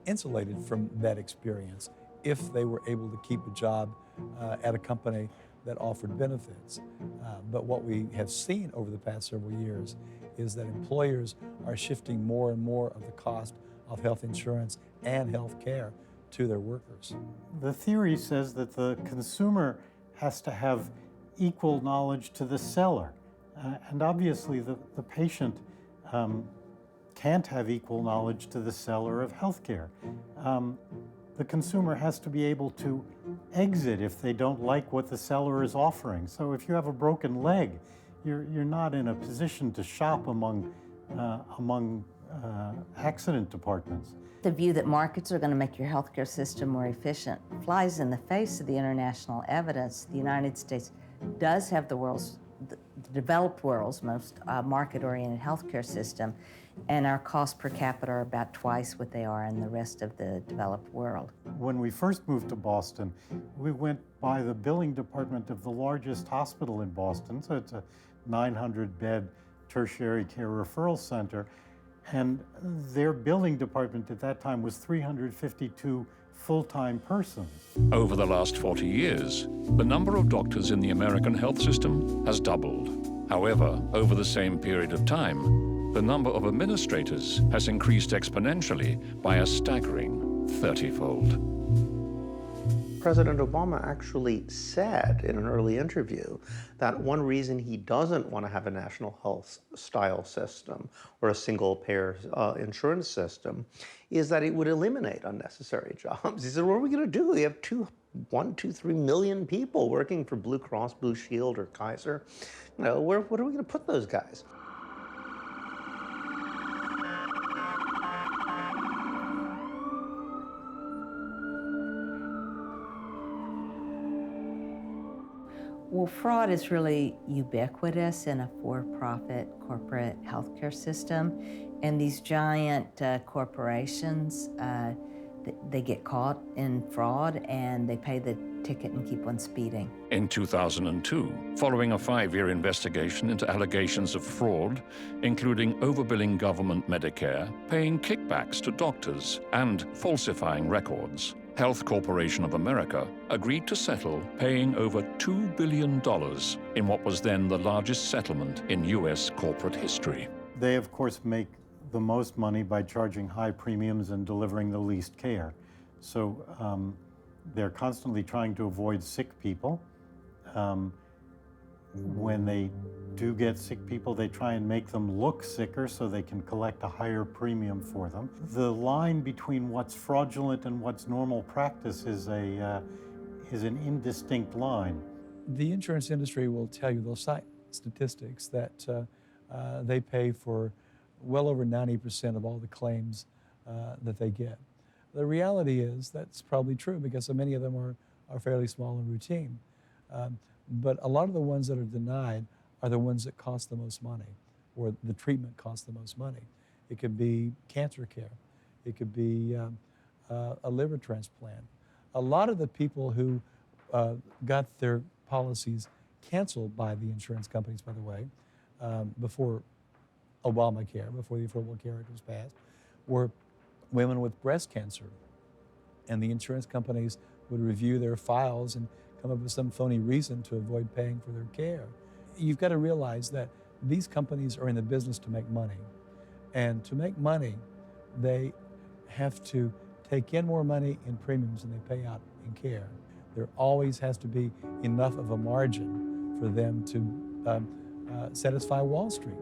insulated from that experience if they were able to keep a job at a company that offered benefits. But what we have seen over the past several years is that employers are shifting more and more of the cost of health insurance and health care to their workers. The theory says that the consumer has to have equal knowledge to the seller. And obviously the patient can't have equal knowledge to the seller of healthcare. The consumer has to be able to exit if they don't like what the seller is offering. So if you have a broken leg, you're not in a position to shop among accident departments. The view that markets are going to make your healthcare system more efficient flies in the face of the international evidence. The United States does have the developed world's most market-oriented healthcare system, and our costs per capita are about twice what they are in the rest of the developed world. When we first moved to Boston, we went by the billing department of the largest hospital in Boston, so it's a 900-bed tertiary care referral center, and their billing department at that time was 352 full-time persons. Over the last 40 years, the number of doctors in the American health system has doubled. However, over the same period of time, the number of administrators has increased exponentially by a staggering 30-fold. President Obama actually said in an early interview that one reason he doesn't want to have a national health style system or a single payer insurance system is that it would eliminate unnecessary jobs. He said, what are we going to do? We have 3 million people working for Blue Cross, Blue Shield, or Kaiser. You know, what are we going to put those guys? Well, fraud is really ubiquitous in a for-profit corporate healthcare system, and these giant corporations, they get caught in fraud and they pay the ticket and keep on speeding. In 2002, following a 5-year investigation into allegations of fraud, including overbilling government Medicare, paying kickbacks to doctors, and falsifying records, Health Corporation of America agreed to settle, paying over $2 billion in what was then the largest settlement in U.S. corporate history. They, of course, make the most money by charging high premiums and delivering the least care. So they're constantly trying to avoid sick people. When they do get sick people, they try and make them look sicker so they can collect a higher premium for them. The line between what's fraudulent and what's normal practice is an indistinct line. The insurance industry will tell you, they'll cite statistics that they pay for well over 90% of all the claims that they get. The reality is that's probably true because so many of them are fairly small and routine. But a lot of the ones that are denied are the ones that cost the most money, or the treatment costs the most money. It could be cancer care. It could be a liver transplant. A lot of the people who got their policies canceled by the insurance companies, by the way, before Obamacare, before the Affordable Care Act was passed, were women with breast cancer. And the insurance companies would review their files and come up with some phony reason to avoid paying for their care. You've got to realize that these companies are in the business to make money. And to make money, they have to take in more money in premiums than they pay out in care. There always has to be enough of a margin for them to satisfy Wall Street.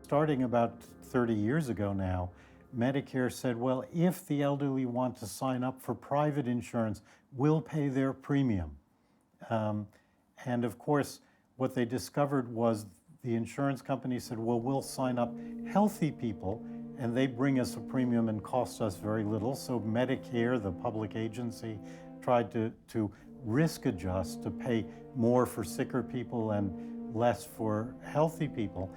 Starting about 30 years ago now, Medicare said, well, if the elderly want to sign up for private insurance, we'll pay their premium. And of course, what they discovered was the insurance company said, well, we'll sign up healthy people, and they bring us a premium and cost us very little. So Medicare, the public agency, tried to risk adjust to pay more for sicker people and less for healthy people.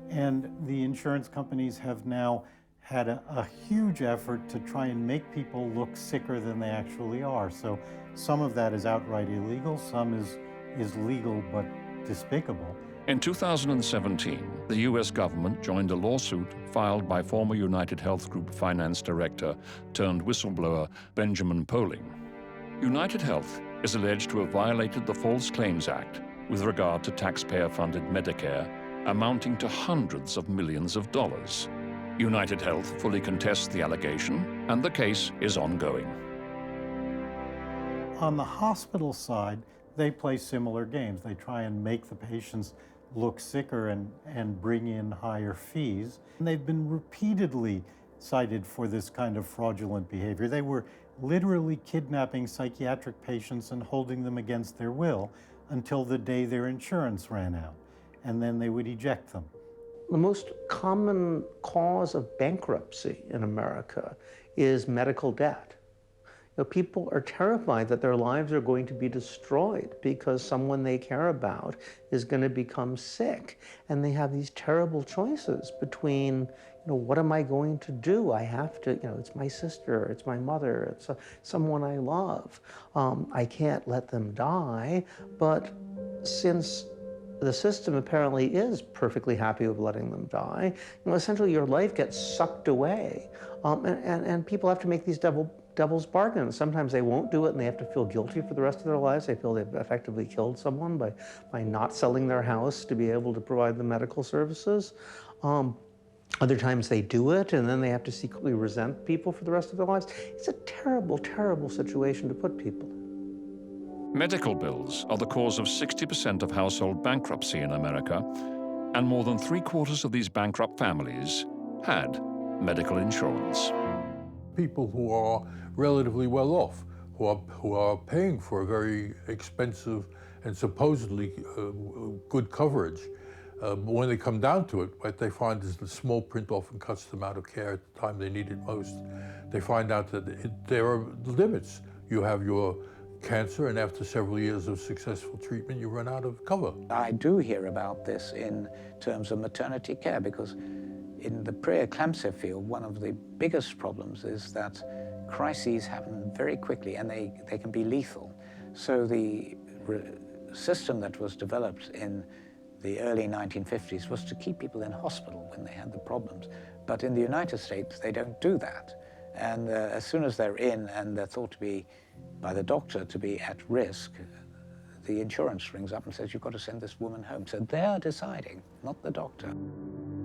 And the insurance companies have now had a huge effort to try and make people look sicker than they actually are. So some of that is outright illegal, some is legal but despicable. In 2017, the US government joined a lawsuit filed by former United Health Group finance director turned whistleblower Benjamin Poling. United Health is alleged to have violated the False Claims Act with regard to taxpayer-funded Medicare, amounting to hundreds of millions of dollars. United Health fully contests the allegation, and the case is ongoing. On the hospital side, they play similar games. They try and make the patients look sicker and bring in higher fees. And they've been repeatedly cited for this kind of fraudulent behavior. They were literally kidnapping psychiatric patients and holding them against their will until the day their insurance ran out, and then they would eject them. The most common cause of bankruptcy in America is medical debt. You know, people are terrified that their lives are going to be destroyed because someone they care about is going to become sick. And they have these terrible choices between, you know, what am I going to do? I have to, you know, it's my sister, it's my mother, it's someone I love. I can't let them die. But since the system apparently is perfectly happy with letting them die, you know, essentially your life gets sucked away. And people have to make these devil's bargains. Sometimes they won't do it and they have to feel guilty for the rest of their lives. They feel they've effectively killed someone by not selling their house to be able to provide the medical services. Other times they do it and then they have to secretly resent people for the rest of their lives. It's a terrible, terrible situation to put people in. Medical bills are the cause of 60% of household bankruptcy in America, and more than 3/4 of these bankrupt families had medical insurance. People who are relatively well off, who are paying for a very expensive and supposedly good coverage, when they come down to it, what they find is the small print often cuts them out of care at the time they need it most. They find out that there are limits. You have your cancer, and after several years of successful treatment, you run out of cover. I do hear about this in terms of maternity care, because in the preeclampsia field, one of the biggest problems is that crises happen very quickly and they can be lethal. So the system that was developed in the early 1950s was to keep people in hospital when they had the problems. But in the United States, they don't do that. And as soon as they're in and they're thought to be, by the doctor, to be at risk, the insurance rings up and says, you've got to send this woman home. So they're deciding, not the doctor.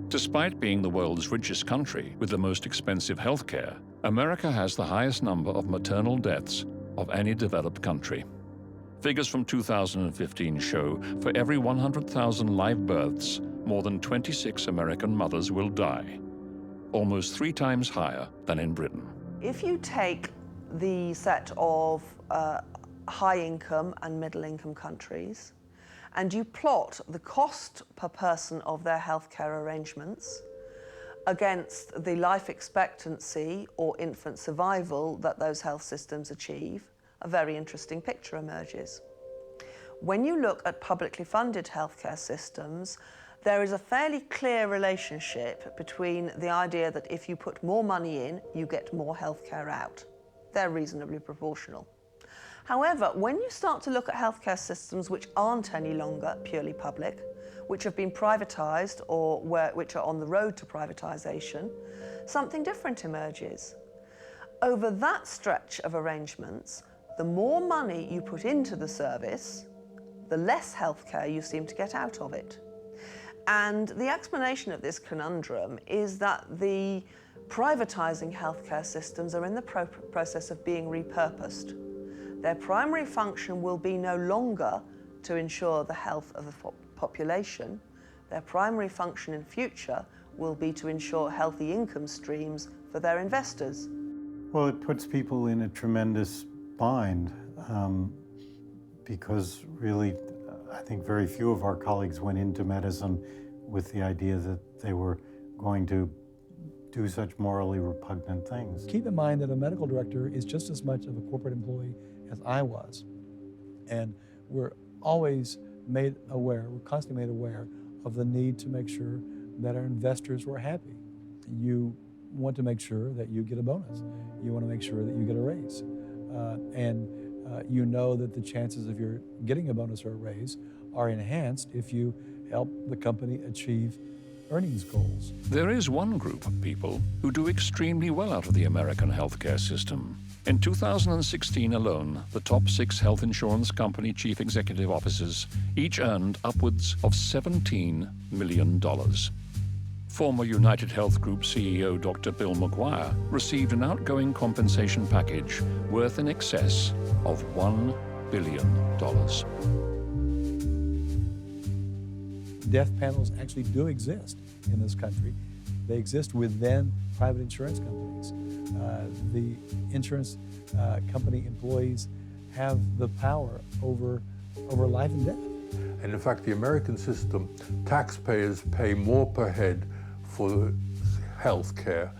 Despite being the world's richest country with the most expensive health care, America has the highest number of maternal deaths of any developed country. Figures from 2015 show for every 100,000 live births, more than 26 American mothers will die, almost 3 times higher than in Britain. If you take the set of high-income and middle-income countries, and you plot the cost per person of their healthcare arrangements against the life expectancy or infant survival that those health systems achieve, a very interesting picture emerges. When you look at publicly funded healthcare systems, there is a fairly clear relationship between the idea that if you put more money in, you get more healthcare out. They're reasonably proportional. However, when you start to look at healthcare systems which aren't any longer purely public, which have been privatised or which are on the road to privatisation, something different emerges. Over that stretch of arrangements, the more money you put into the service, the less healthcare you seem to get out of it. And the explanation of this conundrum is that the privatising healthcare systems are in the process of being repurposed. Their primary function will be no longer to ensure the health of the population. Their primary function in future will be to ensure healthy income streams for their investors. Well, it puts people in a tremendous bind because really, I think very few of our colleagues went into medicine with the idea that they were going to do such morally repugnant things. Keep in mind that a medical director is just as much of a corporate employee as I was. And we're always made aware, we're constantly made aware of the need to make sure that our investors were happy. You want to make sure that you get a bonus. You want to make sure that you get a raise. You know that the chances of your getting a bonus or a raise are enhanced if you help the company achieve earnings goals. There is one group of people who do extremely well out of the American healthcare system. In 2016 alone, the top 6 health insurance company chief executive officers each earned upwards of $17 million. Former United Health Group CEO Dr. Bill McGuire received an outgoing compensation package worth in excess of $1 billion. Death panels actually do exist in this country. They exist within private insurance companies. The insurance company employees have the power over life and death. And in fact, the American system, taxpayers pay more per head for health care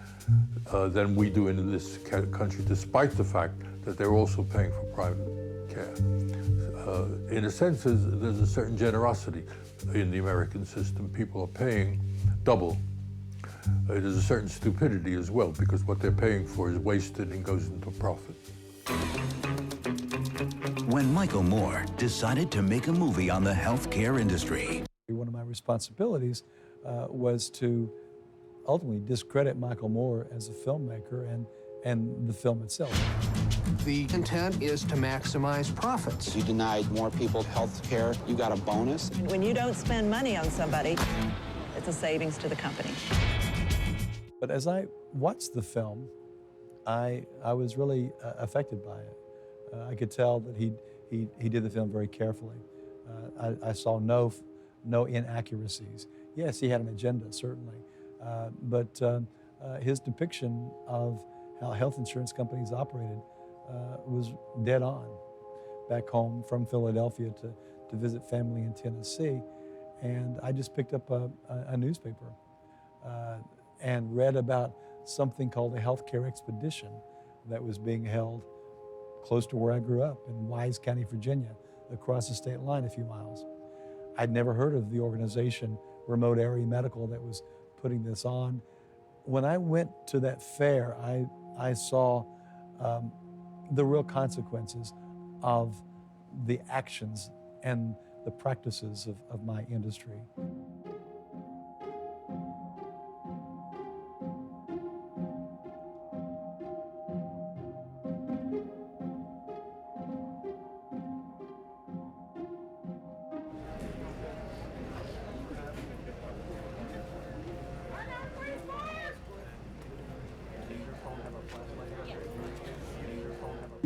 than we do in this country, despite the fact that they're also paying for private care. In a sense, there's a certain generosity in the American system. People are paying double. There's a certain stupidity as well, because what they're paying for is wasted and goes into profit. When Michael Moore decided to make a movie on the healthcare industry. One of my responsibilities was to ultimately discredit Michael Moore as a filmmaker and the film itself. The intent is to maximize profits. You denied more people health care, you got a bonus. When you don't spend money on somebody, it's a savings to the company. But as I watched the film, I was really affected by it. I could tell that he did the film very carefully. I saw no inaccuracies. Yes, he had an agenda, certainly, but his depiction of how health insurance companies operated was dead on. Back home from Philadelphia to visit family in Tennessee, and I just picked up a newspaper and read about something called a healthcare expedition that was being held close to where I grew up in Wise County, Virginia, across the state line a few miles. I'd never heard of the organization Remote Area Medical that was putting this on. When I went to that fair, I saw the real consequences of the actions and the practices of my industry.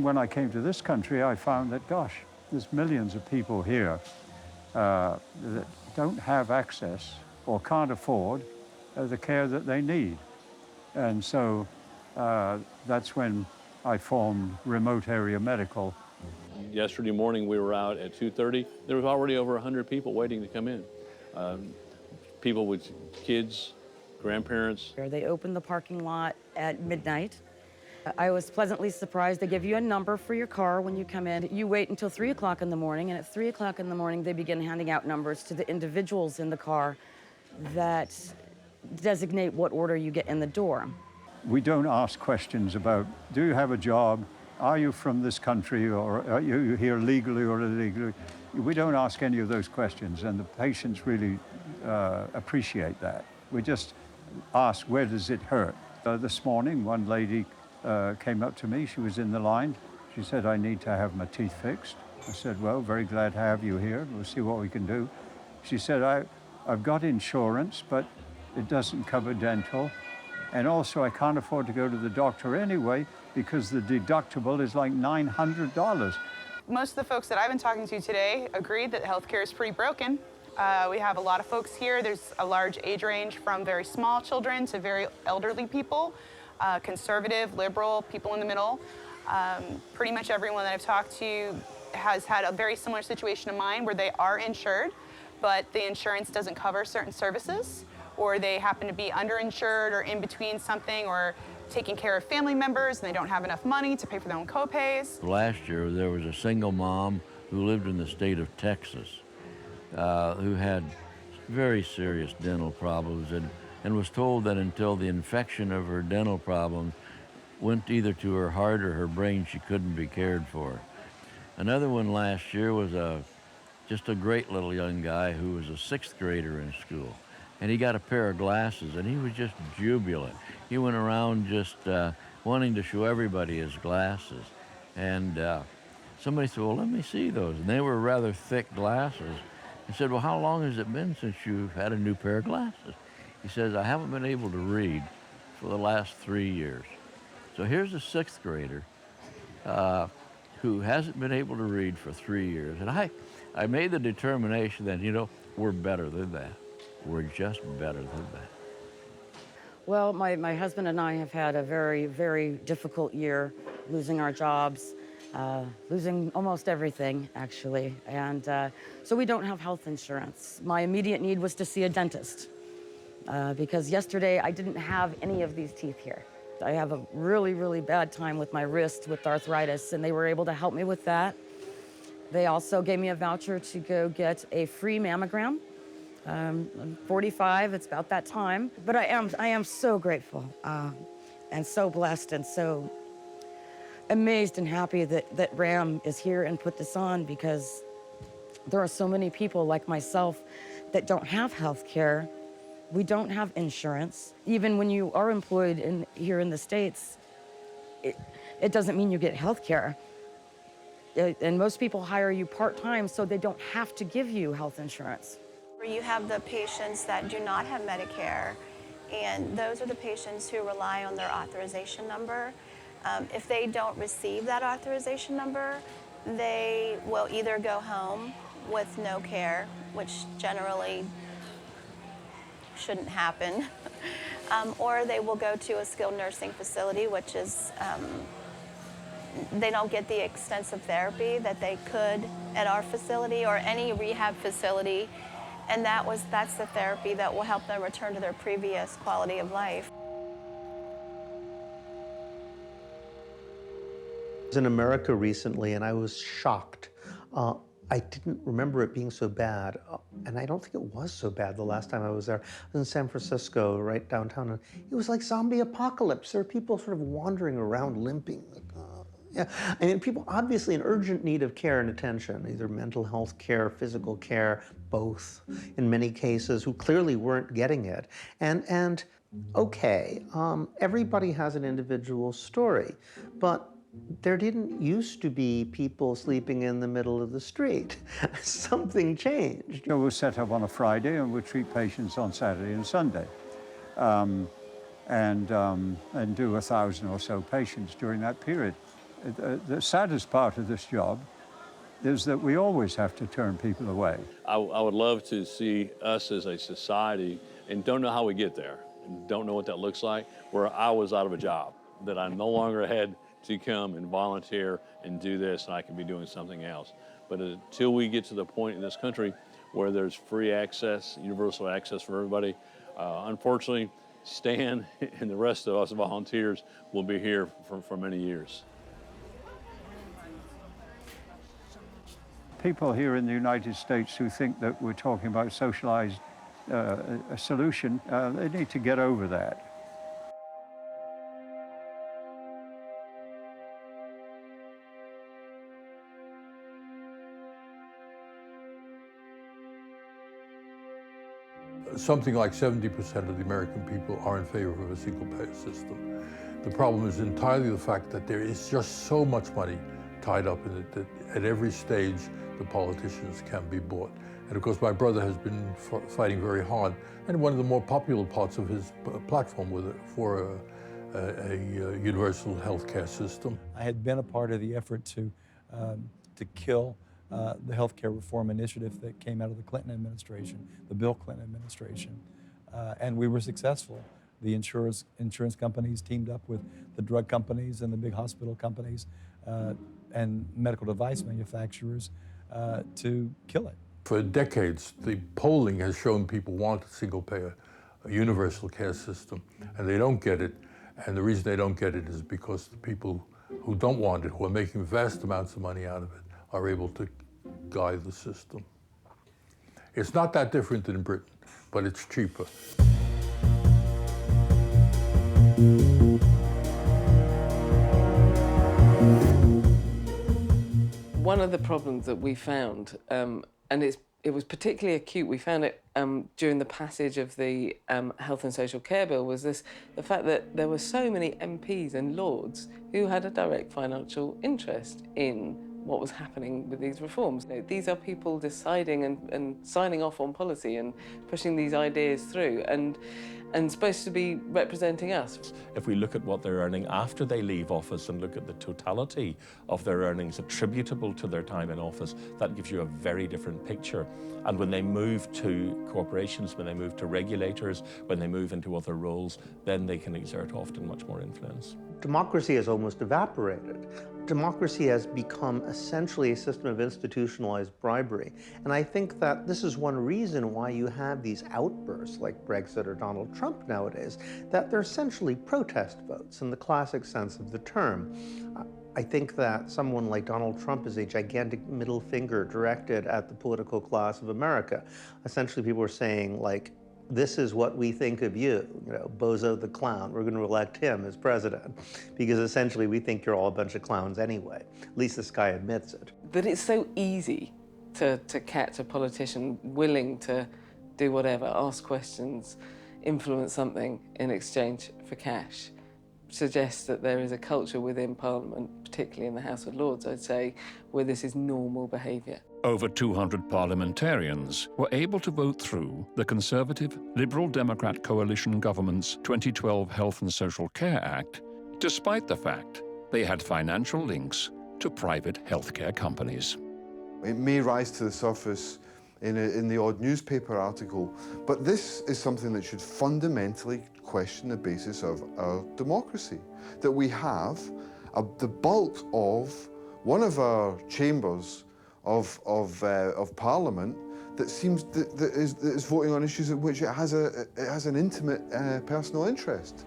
When I came to this country, I found that, gosh, there's millions of people here that don't have access or can't afford the care that they need. And so that's when I formed Remote Area Medical. Yesterday morning, we were out at 2:30. There was already over 100 people waiting to come in. People with kids, grandparents. They opened the parking lot at midnight. I was pleasantly surprised. They give you a number for your car when you come in. You wait until 3 o'clock in the morning, and at 3 o'clock in the morning, they begin handing out numbers to the individuals in the car that designate what order you get in the door. We don't ask questions about, do you have a job? Are you from this country, or are you here legally or illegally? We don't ask any of those questions, and the patients really appreciate that. We just ask, where does it hurt? This morning, one lady came up to me. She was in the line. She said, I need to have my teeth fixed. I said, well, very glad to have you here. We'll see what we can do. She said, I've got insurance, but it doesn't cover dental. And also, I can't afford to go to the doctor anyway because the deductible is like $900. Most of the folks that I've been talking to today agreed that healthcare is pretty broken. We have a lot of folks here. There's a large age range from very small children to very elderly people. Conservative, liberal, people in the middle. Pretty much everyone that I've talked to has had a very similar situation to mine where they are insured, but the insurance doesn't cover certain services, or they happen to be underinsured or in between something, or taking care of family members and they don't have enough money to pay for their own co-pays. Last year there was a single mom who lived in the state of Texas, who had very serious dental problems and was told that until the infection of her dental problems went either to her heart or her brain, she couldn't be cared for. Another one last year was just a great little young guy who was a 6th grader in school. And he got a pair of glasses, and he was just jubilant. He went around just wanting to show everybody his glasses. And somebody said, well, let me see those. And they were rather thick glasses. He said, well, how long has it been since you've had a new pair of glasses? He says, I haven't been able to read for the last 3 years. So here's a 6th grader who hasn't been able to read for 3 years. And I made the determination that, you know, we're better than that. We're just better than that. Well, my husband and I have had a very, very difficult year, losing our jobs, losing almost everything, actually. And so we don't have health insurance. My immediate need was to see a dentist because yesterday I didn't have any of these teeth here. I have a really, really bad time with my wrist with arthritis, and they were able to help me with that. They also gave me a voucher to go get a free mammogram. I'm 45, it's about that time. But I am so grateful and so blessed and so amazed and happy that RAM is here and put this on, because there are so many people like myself that don't have health care. We don't have insurance. Even when you are employed here in the States, it doesn't mean you get health care. And most people hire you part-time so they don't have to give you health insurance. You have the patients that do not have Medicare, and those are the patients who rely on their authorization number. If they don't receive that authorization number, they will either go home with no care, which generally shouldn't happen, or they will go to a skilled nursing facility, which is, they don't get the extensive therapy that they could at our facility or any rehab facility. And that's the therapy that will help them return to their previous quality of life. I was in America recently, and I was shocked. I didn't remember it being so bad, and I don't think it was so bad the last time I was there. I was in San Francisco, right downtown, and it was like zombie apocalypse. There were people sort of wandering around limping. Yeah, I mean, people obviously in urgent need of care and attention, either mental health care, physical care, both in many cases, who clearly weren't getting it. And okay, everybody has an individual story, but there didn't used to be people sleeping in the middle of the street. Something changed. You know, we'll set up on a Friday and we'll treat patients on Saturday and Sunday. And do 1,000 or so patients during that period. The saddest part of this job is that we always have to turn people away. I would love to see us as a society, and don't know how we get there, and don't know what that looks like, where I was out of a job, that I no longer had to come and volunteer and do this, and I could be doing something else. But until we get to the point in this country where there's free access, universal access for everybody, unfortunately, Stan and the rest of us volunteers will be here for many years. People here in the United States who think that we're talking about socialized a solution, they need to get over that. Something like 70% of the American people are in favor of a single-payer system. The problem is entirely the fact that there is just so much money tied up in it that at every stage the politicians can be bought. And of course my brother has been fighting very hard, and one of the more popular parts of his platform for a universal health care system. I had been a part of the effort to kill the healthcare reform initiative that came out of the Clinton administration, the Bill Clinton administration, and we were successful. The insurance companies teamed up with the drug companies and the big hospital companies and medical device manufacturers to kill it. For decades, the polling has shown people want a single-payer, a universal care system, and they don't get it. And the reason they don't get it is because the people who don't want it, who are making vast amounts of money out of it, are able to guide the system. It's not that different in Britain, but it's cheaper. One of the problems that we found, and it was particularly acute, we found it during the passage of the Health and Social Care Bill, was the fact that there were so many MPs and Lords who had a direct financial interest in what was happening with these reforms. You know, these are people deciding and signing off on policy and pushing these ideas through and supposed to be representing us. If we look at what they're earning after they leave office and look at the totality of their earnings attributable to their time in office, that gives you a very different picture. And when they move to corporations, when they move to regulators, when they move into other roles, then they can exert often much more influence. Democracy has almost evaporated. Democracy has become essentially a system of institutionalized bribery. And I think that this is one reason why you have these outbursts like Brexit or Donald Trump nowadays, that they're essentially protest votes in the classic sense of the term. I think that someone like Donald Trump is a gigantic middle finger directed at the political class of America. Essentially, people are saying, like, this is what we think of you, Bozo the clown. We're going to elect him as president because essentially we think you're all a bunch of clowns anyway. At least this guy admits it. That it's so easy to catch a politician willing to do whatever, ask questions, influence something in exchange for cash, suggests that there is a culture within Parliament, particularly in the House of Lords, I'd say, where this is normal behaviour. Over 200 parliamentarians were able to vote through the Conservative Liberal Democrat coalition government's 2012 Health and Social Care Act, despite the fact they had financial links to private healthcare companies. It may rise to the surface in the odd newspaper article, but this is something that should fundamentally question the basis of our democracy. That we have the bulk of one of our chambers of Parliament that seems that is voting on issues in which it has an intimate personal interest.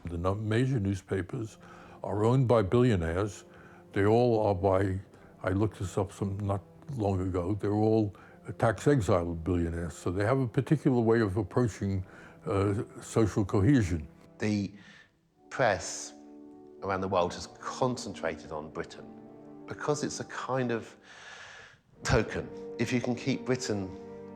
The major newspapers are owned by billionaires. They all are by, I looked this up not long ago, they're all tax-exiled billionaires. So they have a particular way of approaching social cohesion. The press around the world has concentrated on Britain because it's a kind of token. If you can keep Britain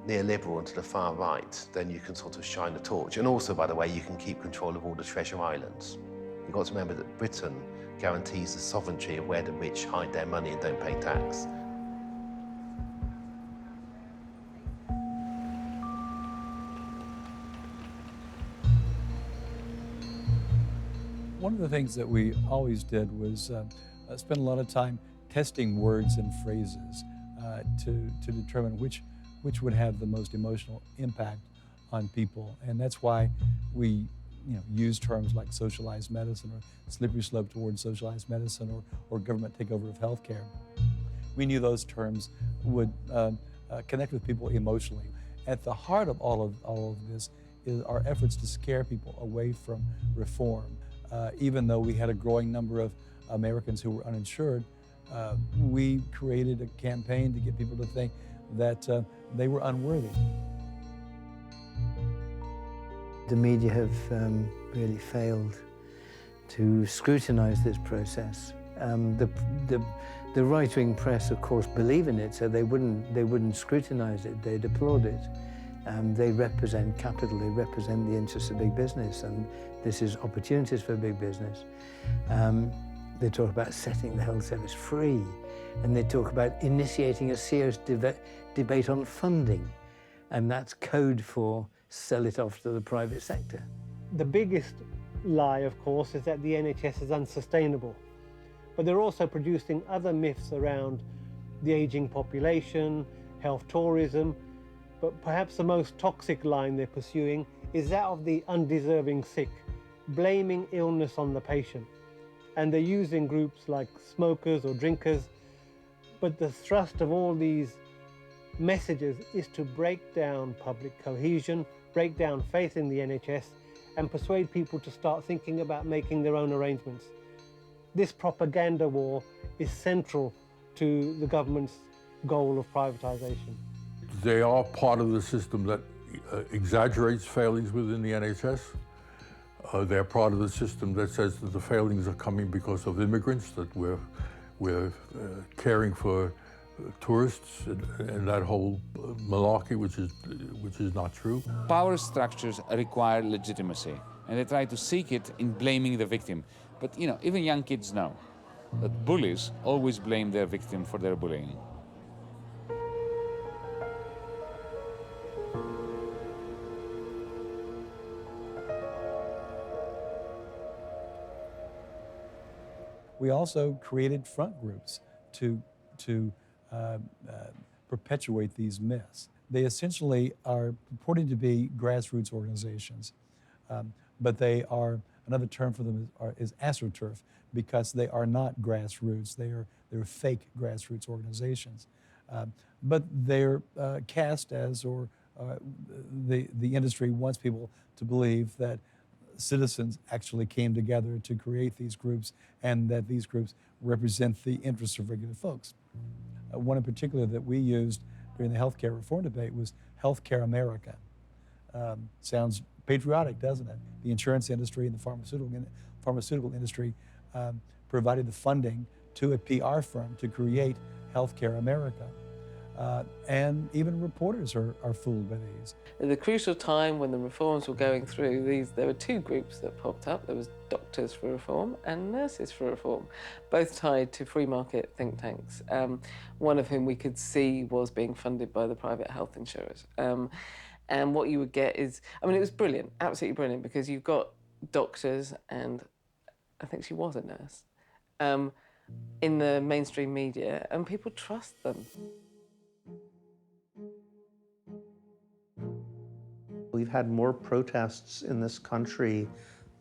neoliberal and to the far right, then you can sort of shine the torch. And also, by the way, you can keep control of all the treasure islands. You've got to remember that Britain guarantees the sovereignty of where the rich hide their money and don't pay tax. One of the things that we always did was spend a lot of time testing words and phrases to determine which would have the most emotional impact on people. And that's why we use terms like socialized medicine or slippery slope towards socialized medicine or government takeover of healthcare. We knew those terms would connect with people emotionally. At the heart of all of this is our efforts to scare people away from reform. Even though we had a growing number of Americans who were uninsured, we created a campaign to get people to think that they were unworthy. The media have really failed to scrutinize this process. The right-wing press, of course, believe in it, so they wouldn't scrutinize it. They'd applaud it. They represent capital. They represent the interests of big business, and this is opportunities for big business. They talk about setting the health service free, and they talk about initiating a serious debate on funding, and that's code for sell it off to the private sector. The biggest lie, of course, is that the NHS is unsustainable, but they're also producing other myths around the aging population, health tourism, but perhaps the most toxic line they're pursuing is that of the undeserving sick, blaming illness on the patient. And they're using groups like smokers or drinkers, but the thrust of all these messages is to break down public cohesion, break down faith in the NHS, and persuade people to start thinking about making their own arrangements. This propaganda war is central to the government's goal of privatization. They are part of the system that exaggerates failings within the NHS. They're part of the system that says that the failings are coming because of immigrants, that we're caring for tourists and that whole malarkey, which is not true. Power structures require legitimacy, and they try to seek it in blaming the victim. But you know, even young kids know that bullies always blame their victim for their bullying. We also created front groups to perpetuate these myths. They essentially are purporting to be grassroots organizations, but they are, another term for them is astroturf, because they are not grassroots. They're fake grassroots organizations. But they're cast as, or the industry wants people to believe that citizens actually came together to create these groups, and that these groups represent the interests of regular folks. One in particular that we used during the healthcare reform debate was Healthcare America. Sounds patriotic, doesn't it? The insurance industry and the pharmaceutical industry provided the funding to a PR firm to create Healthcare America. And even reporters are fooled by these. At the crucial time when the reforms were going through, there were two groups that popped up. There was Doctors for Reform and Nurses for Reform, both tied to free market think tanks, one of whom we could see was being funded by the private health insurers. And what you would get is, I mean, it was brilliant, absolutely brilliant, because you've got doctors, and I think she was a nurse, in the mainstream media, and people trust them. We've had more protests in this country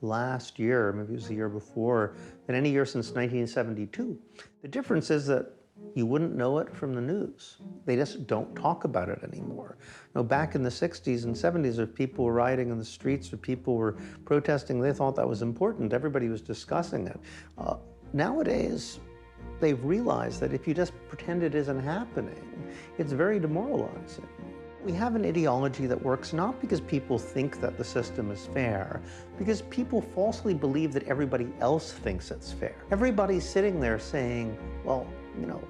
last year, maybe it was the year before, than any year since 1972. The difference is that you wouldn't know it from the news. They just don't talk about it anymore. You know, back in the 60s and 70s, if people were rioting in the streets or people were protesting, they thought that was important. Everybody was discussing it. Nowadays, they've realized that if you just pretend it isn't happening, it's very demoralizing. We have an ideology that works not because people think that the system is fair, because people falsely believe that everybody else thinks it's fair. Everybody's sitting there saying, well, you know,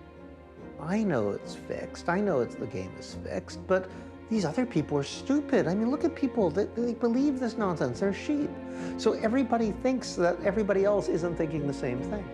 I know it's fixed, I know the game is fixed, but these other people are stupid. I mean, look at people, they believe this nonsense, they're sheep. So everybody thinks that everybody else isn't thinking the same thing.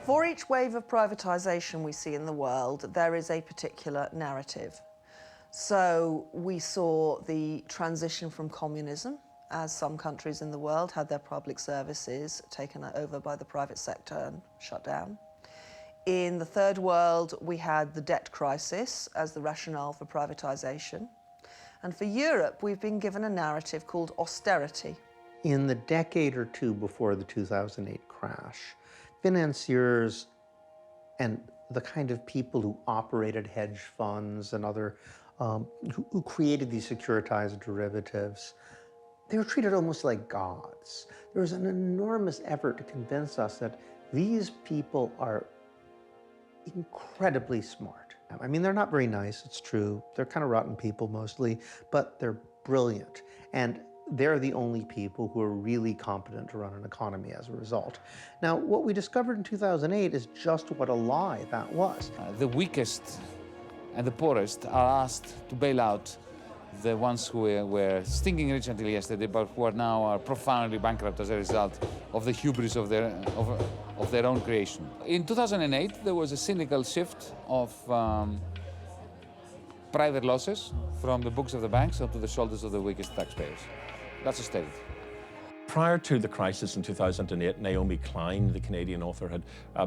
For each wave of privatisation we see in the world, there is a particular narrative. So we saw the transition from communism, as some countries in the world had their public services taken over by the private sector and shut down. In the third world, we had the debt crisis as the rationale for privatisation. And for Europe, we've been given a narrative called austerity. In the decade or two before the 2008 crash, financiers and the kind of people who operated hedge funds and other, who created these securitized derivatives, they were treated almost like gods. There was an enormous effort to convince us that these people are incredibly smart. I mean, they're not very nice, it's true. They're kind of rotten people mostly, but they're brilliant. And they're the only people who are really competent to run an economy as a result. Now, what we discovered in 2008 is just what a lie that was. The weakest and the poorest are asked to bail out the ones who were stinking rich until yesterday, but who are now profoundly bankrupt as a result of the hubris of their own creation. In 2008, there was a cynical shift of private losses from the books of the banks onto the shoulders of the weakest taxpayers. That's austerity. Prior to the crisis in 2008, Naomi Klein, the Canadian author, had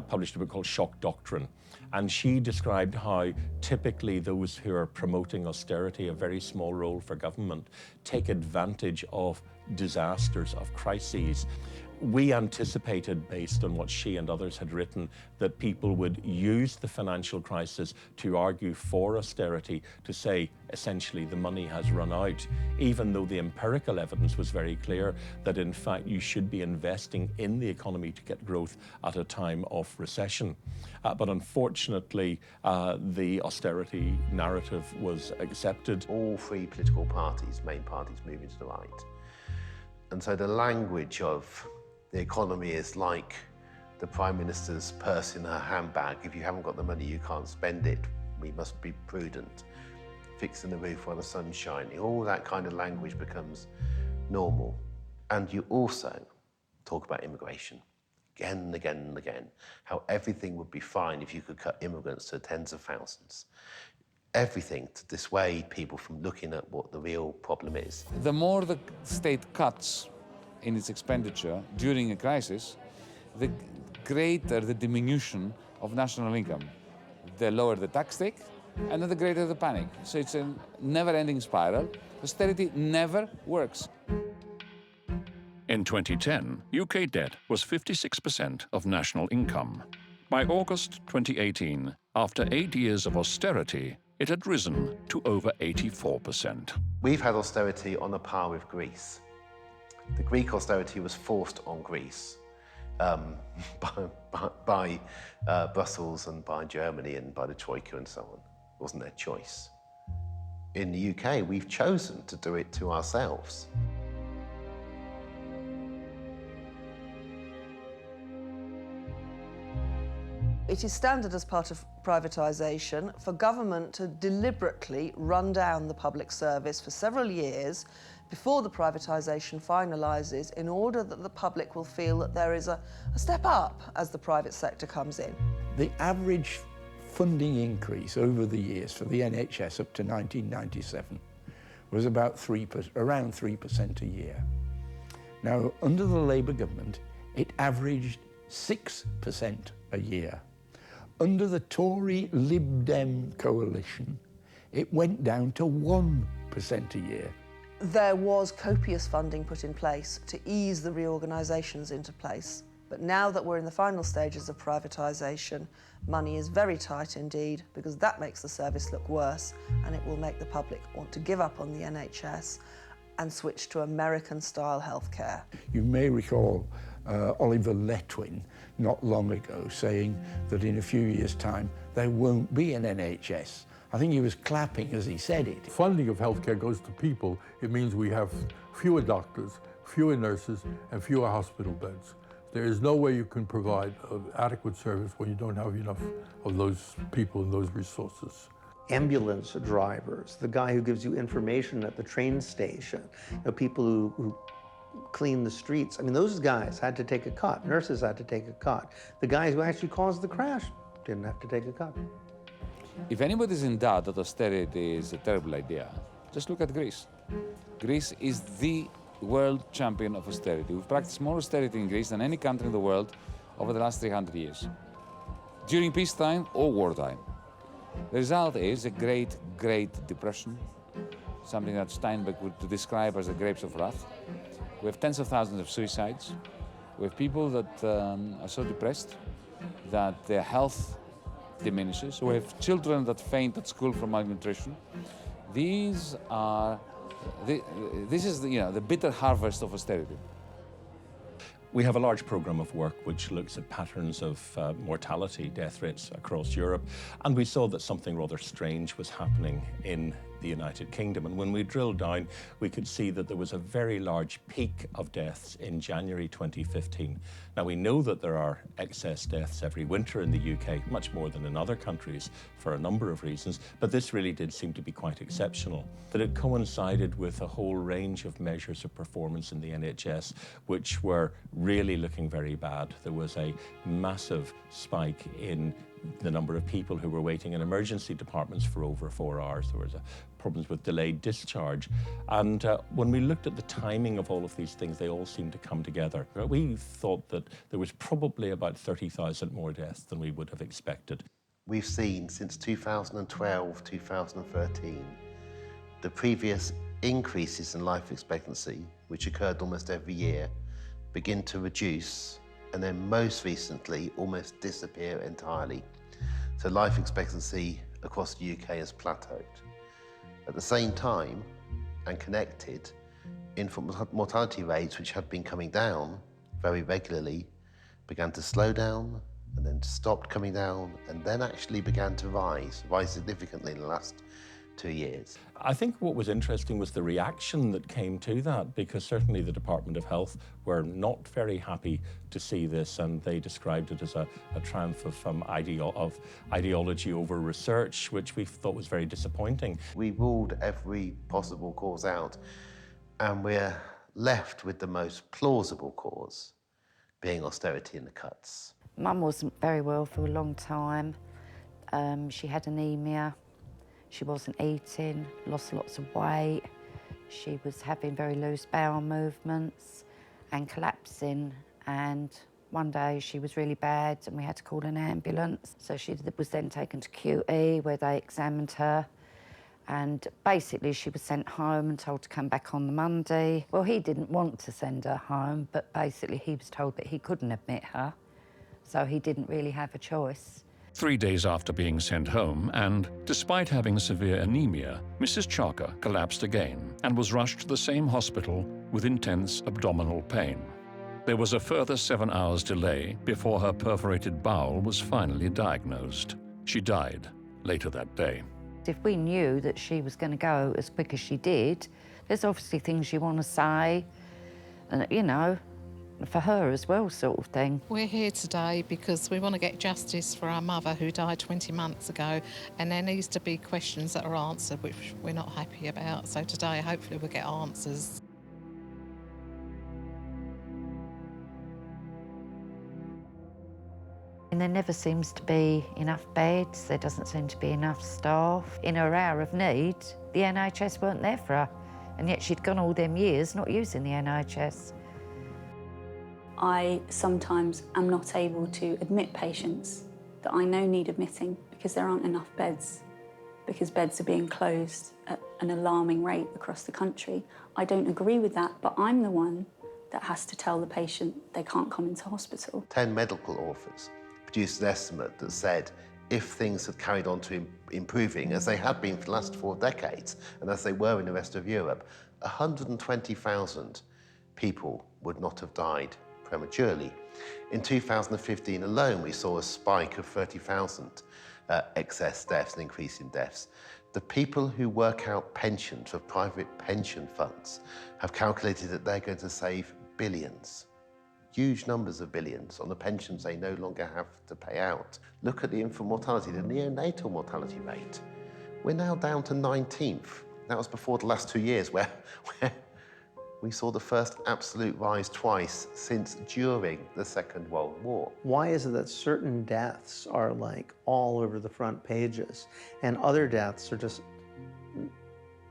published a book called Shock Doctrine. And she described how typically those who are promoting austerity, a very small role for government, take advantage of disasters, of crises. We anticipated, based on what she and others had written, that people would use the financial crisis to argue for austerity, to say, essentially, the money has run out, even though the empirical evidence was very clear that, in fact, you should be investing in the economy to get growth at a time of recession. But unfortunately, the austerity narrative was accepted. All three political parties, main parties, moving to the right. And so the language of the economy is like the Prime Minister's purse in her handbag. If you haven't got the money, you can't spend it. We must be prudent. Fixing the roof while the sun's shining. All that kind of language becomes normal. And you also talk about immigration again and again and again, how everything would be fine if you could cut immigrants to tens of thousands. Everything to dissuade people from looking at what the real problem is. The more the state cuts in its expenditure during a crisis, the greater the diminution of national income. The lower the tax take, and then the greater the panic. So it's a never-ending spiral. Austerity never works. In 2010, UK debt was 56% of national income. By August 2018, after 8 years of austerity, it had risen to over 84%. We've had austerity on a par with Greece. The Greek austerity was forced on Greece by Brussels and by Germany and by the Troika and so on. It wasn't their choice. In the UK, we've chosen to do it to ourselves. It is standard as part of privatisation for government to deliberately run down the public service for several years before the privatisation finalises, in order that the public will feel that there is a step up as the private sector comes in. The average funding increase over the years for the NHS up to 1997 was about around 3% a year. Now, under the Labour government, it averaged 6% a year. Under the Tory Lib Dem coalition, it went down to 1% a year. There was copious funding put in place to ease the reorganisations into place. But now that we're in the final stages of privatisation, money is very tight indeed, because that makes the service look worse, and it will make the public want to give up on the NHS and switch to American-style healthcare. You may recall Oliver Letwin not long ago saying that in a few years' time there won't be an NHS. I think he was clapping as he said it. Funding of healthcare goes to people. It means we have fewer doctors, fewer nurses, and fewer hospital beds. There is no way you can provide adequate service when you don't have enough of those people and those resources. Ambulance drivers, the guy who gives you information at the train station, people who clean the streets. I mean, those guys had to take a cut. Nurses had to take a cut. The guys who actually caused the crash didn't have to take a cut. If anybody's in doubt that austerity is a terrible idea, just look at Greece. Greece is the world champion of austerity. We've practiced more austerity in Greece than any country in the world over the last 300 years, during peacetime or wartime. The result is a great, great depression, something that Steinbeck would describe as the grapes of wrath. We have tens of thousands of suicides. We have people that are so depressed that their health diminishes. We have children that faint at school from malnutrition. This is the bitter harvest of austerity. We have a large programme of work which looks at patterns of mortality, death rates across Europe, and we saw that something rather strange was happening in the United Kingdom. And when we drilled down, we could see that there was a very large peak of deaths in January 2015. Now, we know that there are excess deaths every winter in the UK, much more than in other countries for a number of reasons, but this really did seem to be quite exceptional. That it coincided with a whole range of measures of performance in the NHS, which were really looking very bad. There was a massive spike in the number of people who were waiting in emergency departments for over 4 hours. There was a problems with delayed discharge. And when we looked at the timing of all of these things, they all seemed to come together. We thought that there was probably about 30,000 more deaths than we would have expected. We've seen since 2012, 2013, the previous increases in life expectancy, which occurred almost every year, begin to reduce, and then most recently almost disappear entirely. So life expectancy across the UK has plateaued. At the same time, and connected, infant mortality rates, which had been coming down very regularly, began to slow down, and then stopped coming down, and then actually began to rise significantly in the last 2 years. I think what was interesting was the reaction that came to that, because certainly the Department of Health were not very happy to see this, and they described it as a triumph of ideology over research, which we thought was very disappointing. We ruled every possible cause out, and we're left with the most plausible cause, being austerity and the cuts. Mum wasn't very well for a long time. She had anemia. She wasn't eating, lost lots of weight. She was having very loose bowel movements and collapsing. And one day she was really bad and we had to call an ambulance. So she was then taken to QE where they examined her. And basically she was sent home and told to come back on the Monday. Well, he didn't want to send her home, but basically he was told that he couldn't admit her. So he didn't really have a choice. 3 days after being sent home, and despite having severe anemia, Mrs. Charker collapsed again and was rushed to the same hospital with intense abdominal pain. There was a further 7 hours delay before her perforated bowel was finally diagnosed. She died later that day. If we knew that she was going to go as quick as she did, there's obviously things you want to say, and you know, for her as well, sort of thing. We're here today because we want to get justice for our mother who died 20 months ago, and there needs to be questions that are answered, which we're not happy about. So today, hopefully, we'll get answers. And there never seems to be enough beds, there doesn't seem to be enough staff. In her hour of need, the NHS weren't there for her, and yet she'd gone all them years not using the NHS. I sometimes am not able to admit patients that I know need admitting because there aren't enough beds, because beds are being closed at an alarming rate across the country. I don't agree with that, but I'm the one that has to tell the patient they can't come into hospital. 10 medical authors produced an estimate that said if things had carried on to improving as they had been for the last 4 decades and as they were in the rest of Europe, 120,000 people would not have died prematurely. In 2015 alone, we saw a spike of 30,000 excess deaths and increase in deaths. The people who work out pensions for private pension funds have calculated that they're going to save billions, huge numbers of billions on the pensions they no longer have to pay out. Look at the infant mortality, the neonatal mortality rate. We're now down to 19th. That was before the last 2 years where we saw the first absolute rise twice since during the Second World War. Why is it that certain deaths are like all over the front pages and other deaths are just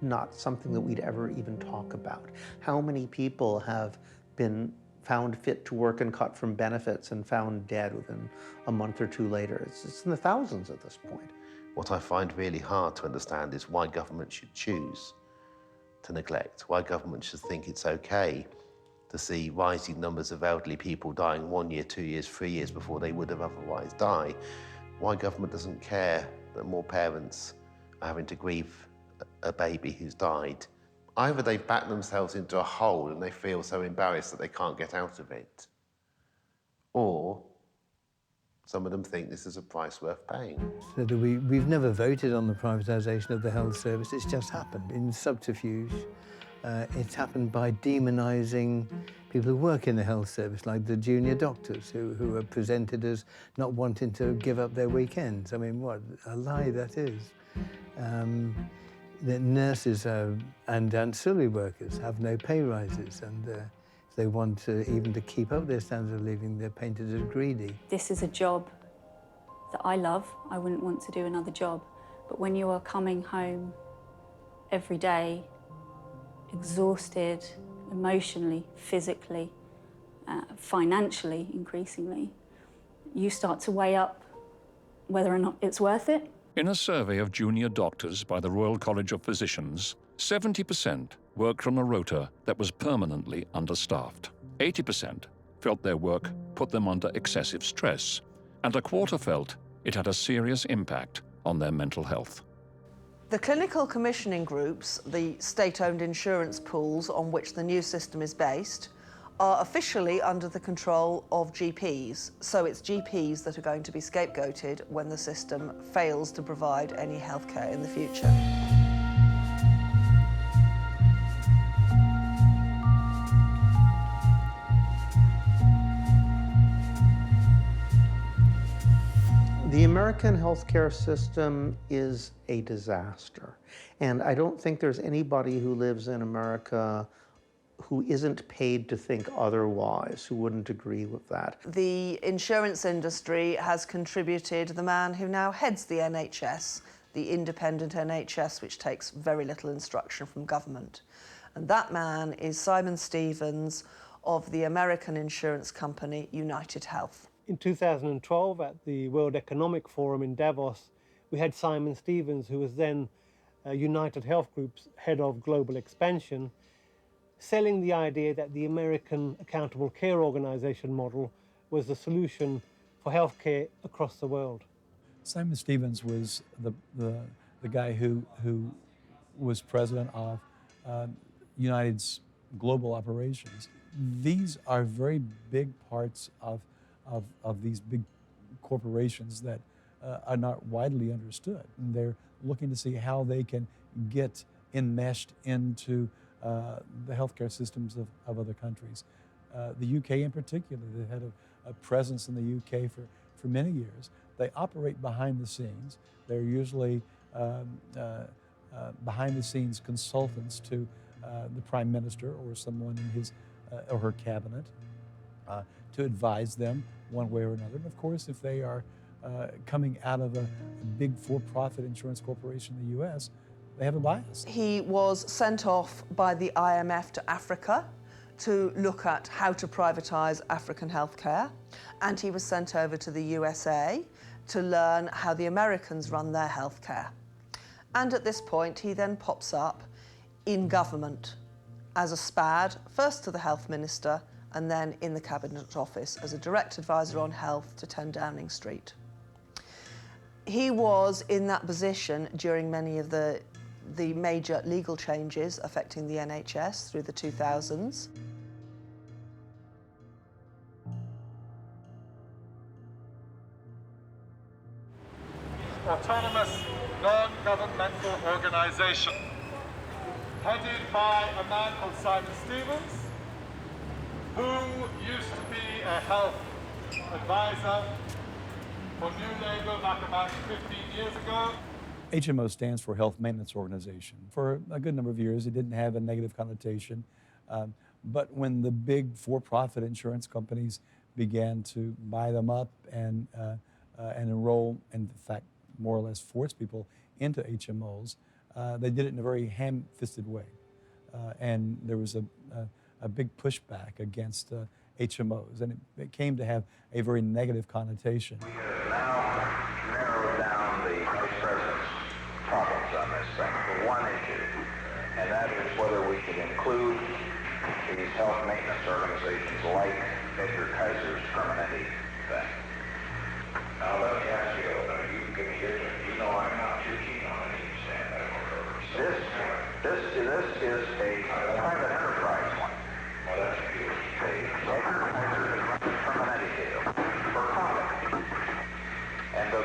not something that we'd ever even talk about? How many people have been found fit to work and cut from benefits and found dead within a month or two later? It's in the thousands at this point. What I find really hard to understand is why government should choose to neglect, why government should think it's okay to see rising numbers of elderly people dying 1 year, 2 years, 3 years before they would have otherwise died, why government doesn't care that more parents are having to grieve a baby who's died. Either they've backed themselves into a hole and they feel so embarrassed that they can't get out of it, or some of them think this is a price worth paying. So we've never voted on the privatisation of the health service. It's just happened in subterfuge. It's happened by demonising people who work in the health service, like the junior doctors who are presented as not wanting to give up their weekends. I mean, what a lie that is. The nurses and ancillary workers have no pay rises, and if they want even to keep up their standard of living, they're painted as greedy. This is a job that I love. I wouldn't want to do another job. But when you are coming home every day, exhausted emotionally, physically, financially, increasingly, you start to weigh up whether or not it's worth it. In a survey of junior doctors by the Royal College of Physicians, 70% worked from a rota that was permanently understaffed. 80% felt their work put them under excessive stress, and a quarter felt it had a serious impact on their mental health. The clinical commissioning groups, the state-owned insurance pools on which the new system is based, are officially under the control of GPs. So it's GPs that are going to be scapegoated when the system fails to provide any healthcare in the future. The American healthcare system is a disaster. And I don't think there's anybody who lives in America who isn't paid to think otherwise, who wouldn't agree with that. The insurance industry has contributed the man who now heads the NHS, the independent NHS, which takes very little instruction from government. And that man is Simon Stevens of the American insurance company United Health. In 2012, at the World Economic Forum in Davos, we had Simon Stevens, who was then United Health Group's head of global expansion, selling the idea that the American Accountable Care Organization model was the solution for healthcare across the world. Simon Stevens was the guy who was president of United's global operations. These are very big parts of these big corporations that are not widely understood. And they're looking to see how they can get enmeshed into the healthcare systems of other countries. The UK in particular, they've had a presence in the UK for many years. They operate behind the scenes. They're usually behind the scenes consultants to the Prime Minister or someone in his or her cabinet to advise them one way or another. And of course, if they are coming out of a big for-profit insurance corporation in the US, they have a bias. He was sent off by the IMF to Africa to look at how to privatise African healthcare, and he was sent over to the USA to learn how the Americans run their healthcare. And at this point, he then pops up in government as a SPAD, first to the health minister, and then in the cabinet office as a direct advisor on health to 10 Downing Street. He was in that position during many of the major legal changes affecting the NHS through the 2000s. Autonomous non-governmental organisation headed by a man called Simon Stevens, who used to be a health advisor for New Labour back about 15 years ago. HMO stands for Health Maintenance Organization. For a good number of years, it didn't have a negative connotation. But when the big for-profit insurance companies began to buy them up and enroll, and in fact, more or less force people into HMOs, they did it in a very ham-fisted way. And there was a big pushback against HMOs, and it came to have a very negative connotation. We have now narrowed down the Vice President's problems on this thing to one issue, and that is whether we should include these health maintenance organizations like Edgar Kaiser's Permanente thing. Now let me ask you, you give me your turn. You know I'm not too keen on any medical programs. This is a private enterprise one. Well, that's good. Edgar Kaiser is running a Permanente deal for profit. And the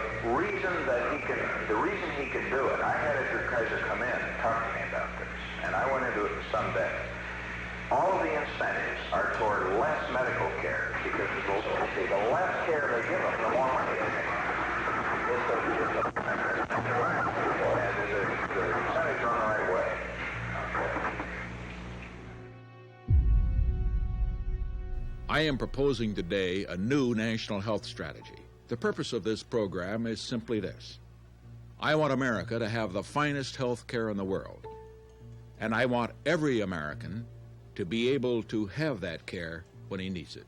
reason he can do it, I had Edgar Kaiser come in and talk to me about this, and I went into it in some depth. All of the incentives are toward less medical care, because the less care they give them, the more money they make. The incentives run the right way. I am proposing today a new national health strategy. The purpose of this program is simply this. I want America to have the finest health care in the world, And I want every American to be able to have that care when he needs it.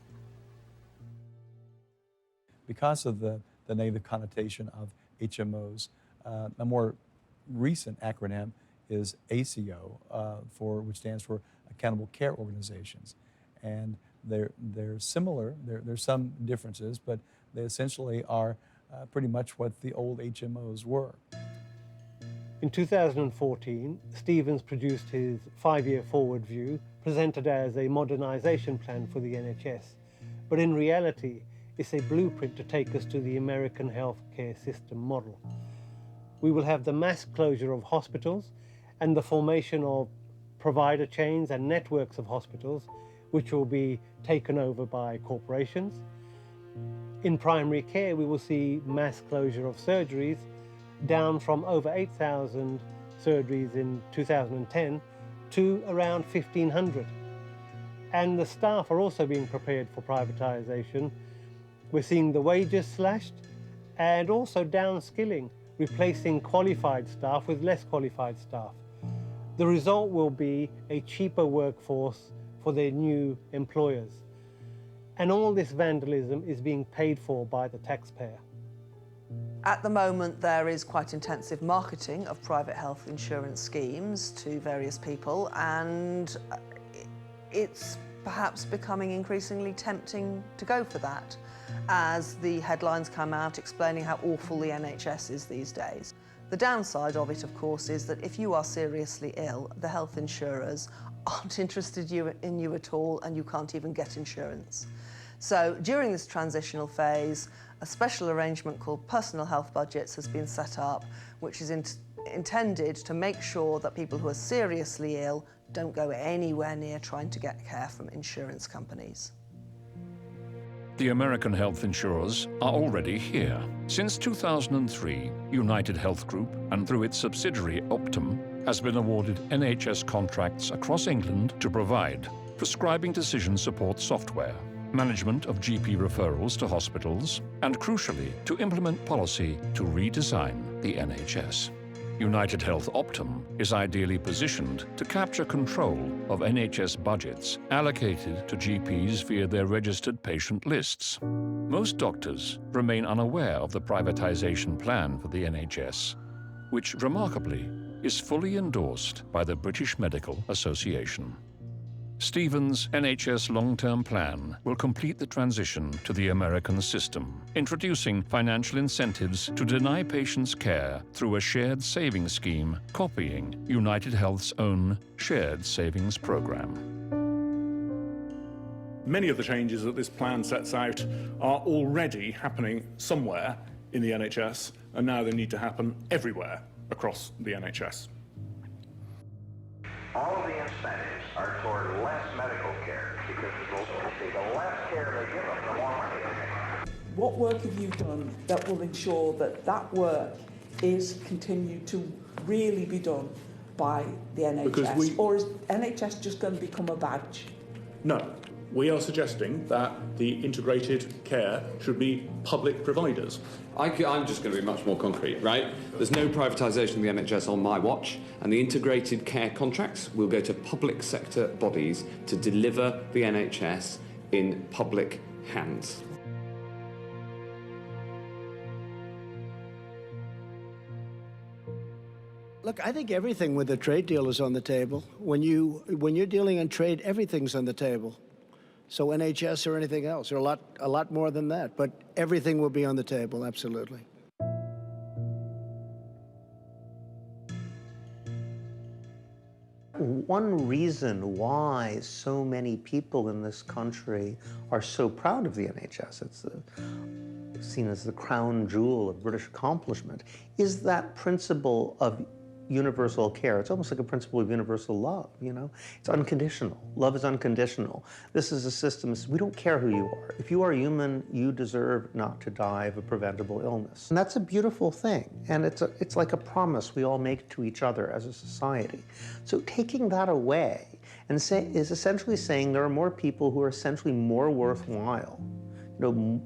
Because of the negative connotation of HMOs, a more recent acronym is ACO, which stands for Accountable Care Organizations. And they're similar, there's some differences, but they essentially are pretty much what the old HMOs were. In 2014, Stevens produced his 5-year forward view, presented as a modernisation plan for the NHS. But in reality, it's a blueprint to take us to the American healthcare system model. We will have the mass closure of hospitals and the formation of provider chains and networks of hospitals, which will be taken over by corporations. In primary care, we will see mass closure of surgeries, down from over 8,000 surgeries in 2010 to around 1,500. And the staff are also being prepared for privatisation. We're seeing the wages slashed and also downskilling, replacing qualified staff with less qualified staff. The result will be a cheaper workforce for their new employers. And all this vandalism is being paid for by the taxpayer. At the moment, there is quite intensive marketing of private health insurance schemes to various people, and it's perhaps becoming increasingly tempting to go for that as the headlines come out explaining how awful the NHS is these days. The downside of it, of course, is that if you are seriously ill, the health insurers aren't interested in you at all, and you can't even get insurance. So during this transitional phase, a special arrangement called personal health budgets has been set up, which is intended to make sure that people who are seriously ill don't go anywhere near trying to get care from insurance companies. The American health insurers are already here. Since 2003, United Health Group, and through its subsidiary Optum, has been awarded NHS contracts across England to provide prescribing decision support software, management of GP referrals to hospitals, and crucially, to implement policy to redesign the NHS. United Health Optum is ideally positioned to capture control of NHS budgets allocated to GPs via their registered patient lists. Most doctors remain unaware of the privatisation plan for the NHS, which remarkably is fully endorsed by the British Medical Association. Stevens' NHS long-term plan will complete the transition to the American system, introducing financial incentives to deny patients care through a shared savings scheme, copying United Health's own shared savings program. Many of the changes that this plan sets out are already happening somewhere in the NHS, and now they need to happen everywhere across the NHS. All of the incentives are toward less medical care, because the less care they give them, the more money they make. What work have you done that will ensure that that work is continued to really be done by the NHS? Or is NHS just going to become a badge? No. We are suggesting that the integrated care should be public providers. I'm just going to be much more concrete, right? There's no privatisation of the NHS on my watch, and the integrated care contracts will go to public sector bodies to deliver the NHS in public hands. Look, I think everything with a trade deal is on the table. When you're dealing in trade, everything's on the table. So NHS or anything else, or a lot more than that, but everything will be on the table, absolutely. One reason why so many people in this country are so proud of the NHS, it's seen as the crown jewel of British accomplishment, is that principle of universal care. It's almost like a principle of universal love, you know? It's unconditional. Love is unconditional. This is a system, we don't care who you are. If you are human, you deserve not to die of a preventable illness. And that's a beautiful thing. And it's like a promise we all make to each other as a society. So taking that away is essentially saying there are more people who are essentially more worthwhile, you know,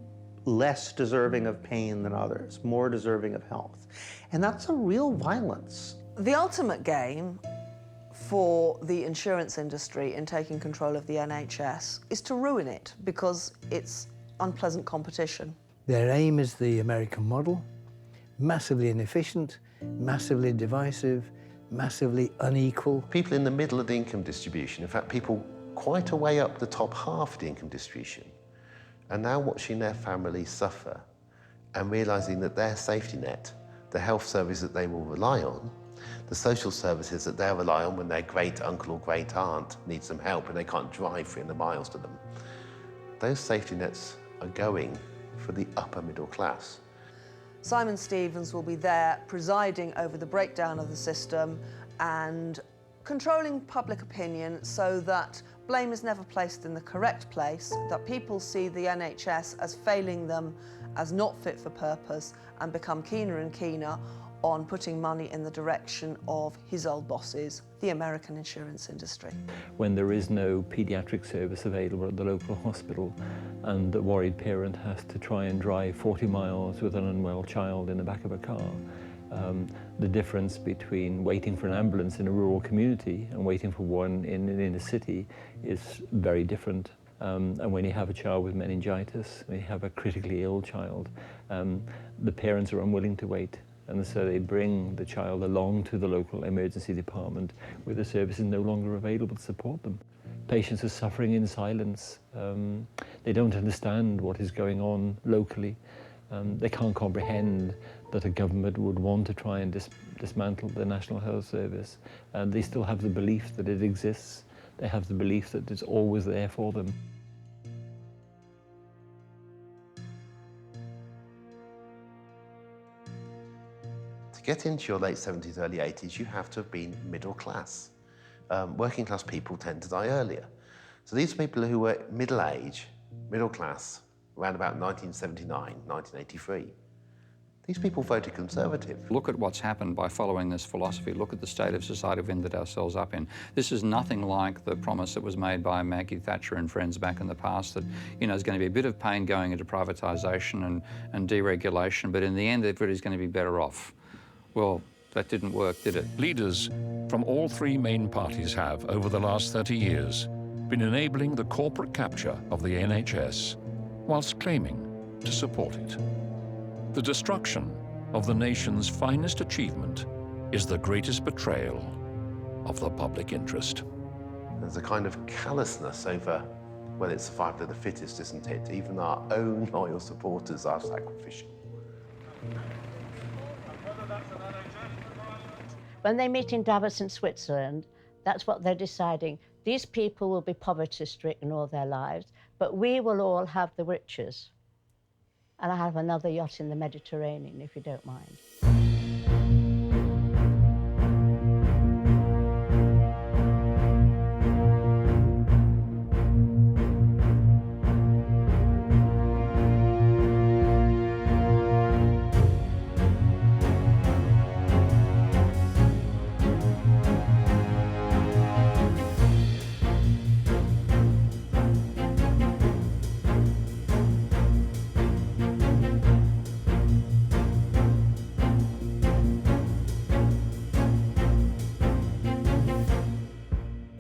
less deserving of pain than others, more deserving of health. And that's a real violence. The ultimate game for the insurance industry in taking control of the NHS is to ruin it because it's unpleasant competition. Their aim is the American model, massively inefficient, massively divisive, massively unequal. People in the middle of the income distribution, in fact, people quite a way up the top half of the income distribution, are now watching their families suffer and realising that their safety net, the health service that they will rely on, the social services that they'll rely on when their great uncle or great aunt needs some help and they can't drive 300 miles to them, those safety nets are going for the upper middle class. Simon Stevens will be there presiding over the breakdown of the system and controlling public opinion so that blame is never placed in the correct place, that people see the NHS as failing them, as not fit for purpose, and become keener and keener on putting money in the direction of his old bosses, the American insurance industry. When there is no paediatric service available at the local hospital and the worried parent has to try and drive 40 miles with an unwell child in the back of a car, the difference between waiting for an ambulance in a rural community and waiting for one in a city is very different. And when you have a child with meningitis, when you have a critically ill child, the parents are unwilling to wait. And so they bring the child along to the local emergency department where the service is no longer available to support them. Patients are suffering in silence. They don't understand what is going on locally. They can't comprehend that a government would want to try and dismantle the National Health Service. And they still have the belief that it exists. They have the belief that it's always there for them. To get into your late 70s, early 80s, you have to have been middle class. Working class people tend to die earlier. So these people who were middle age, middle class, around about 1979, 1983, these people voted Conservative. Look at what's happened by following this philosophy. Look at the state of society we've ended ourselves up in. This is nothing like the promise that was made by Maggie Thatcher and friends back in the past that, you know, there's going to be a bit of pain going into privatisation and deregulation, but in the end, everybody's going to be better off. Well, that didn't work, did it? Leaders from all three main parties have, over the last 30 years, been enabling the corporate capture of the NHS, whilst claiming to support it. The destruction of the nation's finest achievement is the greatest betrayal of the public interest. There's a kind of callousness over, well, it's survival of the fittest, isn't it? Even our own loyal supporters are sacrificial. When they meet in Davos in Switzerland, that's what they're deciding. These people will be poverty-stricken all their lives, but we will all have the riches. And I have another yacht in the Mediterranean, if you don't mind.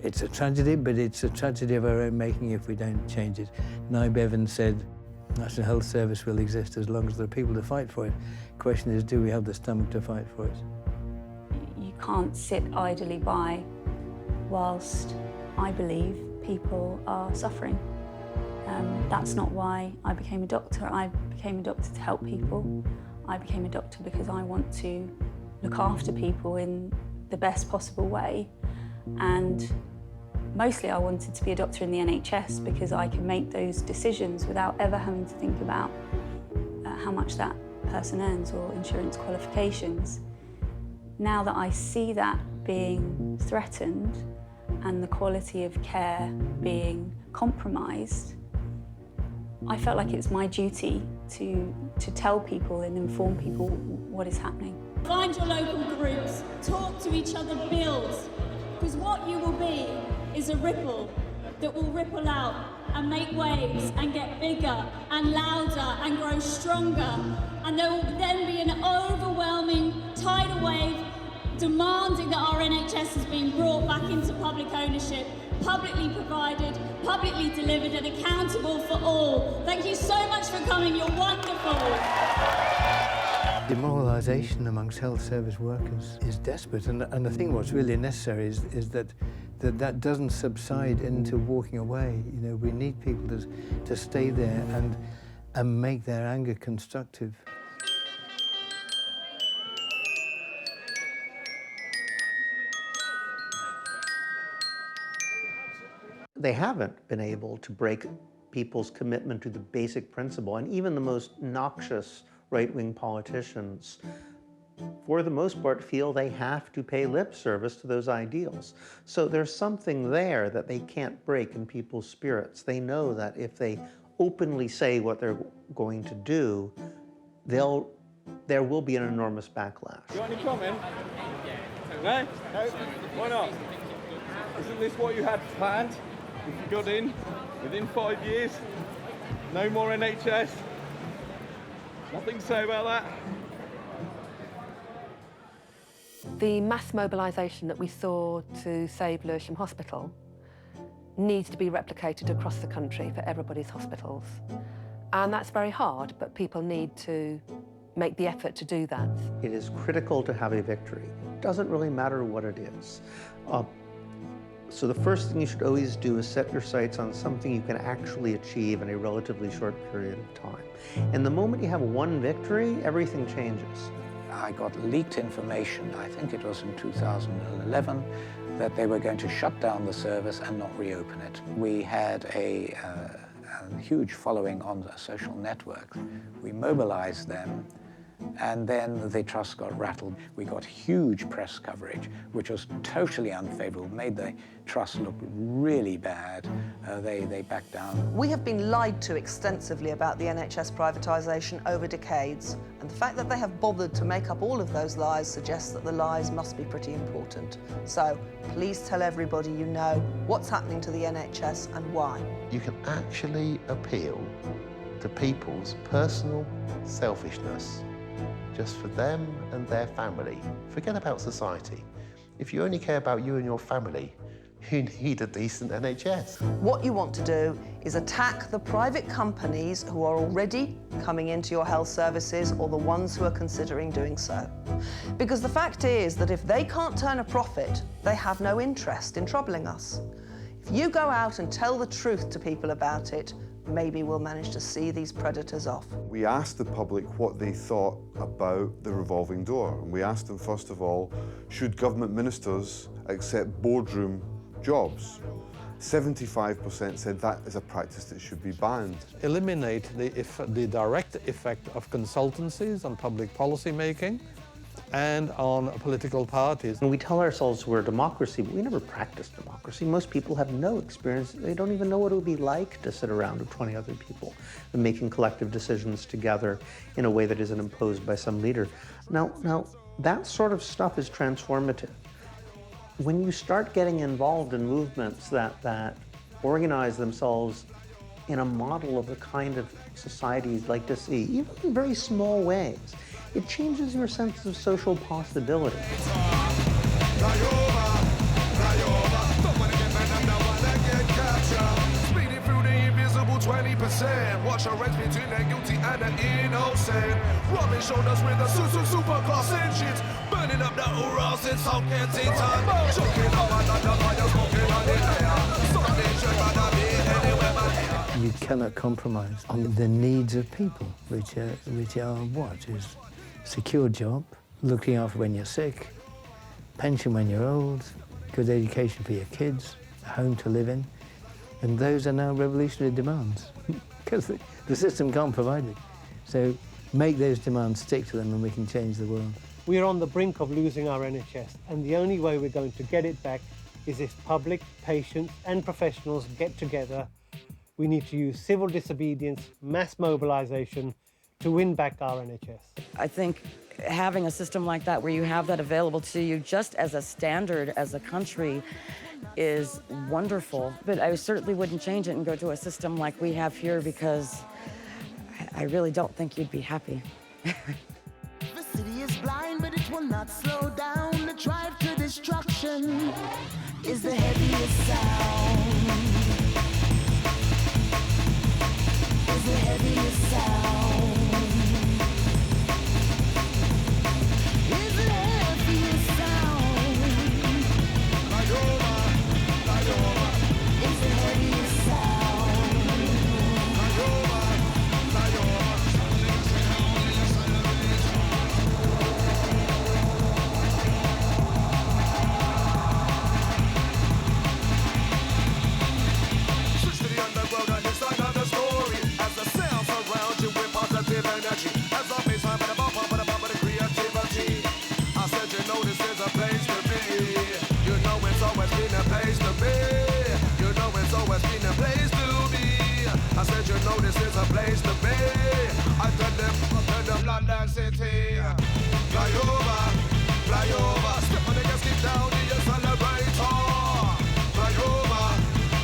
It's a tragedy, but it's a tragedy of our own making if we don't change it. Nye Bevan said, National Health Service will exist as long as there are people to fight for it. The question is, do we have the stomach to fight for it? You can't sit idly by whilst, I believe, people are suffering. That's not why I became a doctor. I became a doctor to help people. I became a doctor because I want to look after people in the best possible way. And mostly I wanted to be a doctor in the NHS because I can make those decisions without ever having to think about how much that person earns or insurance qualifications. Now that I see that being threatened and the quality of care being compromised, I felt like it's my duty to tell people and inform people what is happening. Find your local groups, talk to each other, build. Because what you will be is a ripple that will ripple out and make waves and get bigger and louder and grow stronger. And there will then be an overwhelming tidal wave demanding that our NHS has been brought back into public ownership, publicly provided, publicly delivered and accountable for all. Thank you so much for coming, you're wonderful. Demoralisation amongst health service workers is desperate, and I think what's really necessary is that doesn't subside into walking away. You know, we need people to stay there and make their anger constructive. They haven't been able to break people's commitment to the basic principle, and even the most noxious right-wing politicians, for the most part, feel they have to pay lip service to those ideals. So there's something there that they can't break in people's spirits. They know that if they openly say what they're going to do, there will be an enormous backlash. You want any comment? No? No? Why not? Isn't this what you had planned? If you got in within 5 years, no more NHS. Nothing to say about that. The mass mobilisation that we saw to save Lewisham Hospital needs to be replicated across the country for everybody's hospitals. And that's very hard, but people need to make the effort to do that. It is critical to have a victory. It doesn't really matter what it is. So the first thing you should always do is set your sights on something you can actually achieve in a relatively short period of time. And the moment you have one victory, everything changes. I got leaked information, I think it was in 2011, that they were going to shut down the service and not reopen it. We had a huge following on the social networks. We mobilized them, and then the trust got rattled. We got huge press coverage, which was totally unfavorable, made the trust look really bad. They backed down. We have been lied to extensively about the NHS privatisation over decades, and the fact that they have bothered to make up all of those lies suggests that the lies must be pretty important. So please tell everybody you know what's happening to the NHS and why. You can actually appeal to people's personal selfishness just for them and their family. Forget about society. If you only care about you and your family, you need a decent NHS. What you want to do is attack the private companies who are already coming into your health services or the ones who are considering doing so. Because the fact is that if they can't turn a profit, they have no interest in troubling us. If you go out and tell the truth to people about it, maybe we'll manage to see these predators off. We asked the public what they thought about the revolving door. And we asked them, first of all, should government ministers accept boardroom jobs? 75% said that is a practice that should be banned. Eliminate the direct effect of consultancies on public policy making and on political parties. And we tell ourselves we're a democracy, but we never practice democracy. Most people have no experience. They don't even know what it would be like to sit around with 20 other people and making collective decisions together in a way that isn't imposed by some leader. Now that sort of stuff is transformative. When you start getting involved in movements that organize themselves in a model of the kind of society you'd like to see, even in very small ways, it changes your sense of social possibility. Speeding through the invisible 20%. Watch our race between the guilty and the innocent. Rubbing shoulders with the super class engines. Burning up the Urals in South Kensington. Choking up another fire, smoking on the air. Something should rather be anywhere but here. You cannot compromise on the needs of people, which are what? Is secure job, looking after when you're sick, pension when you're old, good education for your kids, a home to live in. And those are now revolutionary demands because the system can't provide it. So make those demands, stick to them, and we can change the world. We are on the brink of losing our NHS, and the only way we're going to get it back is if public, patients and professionals get together. We need to use civil disobedience, mass mobilisation to win back our NHS. I think having a system like that where you have that available to you just as a standard as a country is wonderful. But I certainly wouldn't change it and go to a system like we have here because I really don't think you'd be happy. The city is blind, but it will not slow down. drive to destruction is the heaviest sound. Is the heaviest sound. Is the heaviest sound. Fly over, fly over. Is the heaviest sound. Fly over, fly over. Switch to the underworld and it's another story. As the sound surrounds you with positive energy. As the bass line and the bump of the creativity. I said you know this is a place to be. You know it's always been a place to be. You know it's always been a place to be. I said you know this is a place to be. I tell them London City. Fly over, fly over. Step on the gas, keep down the accelerator. Fly over,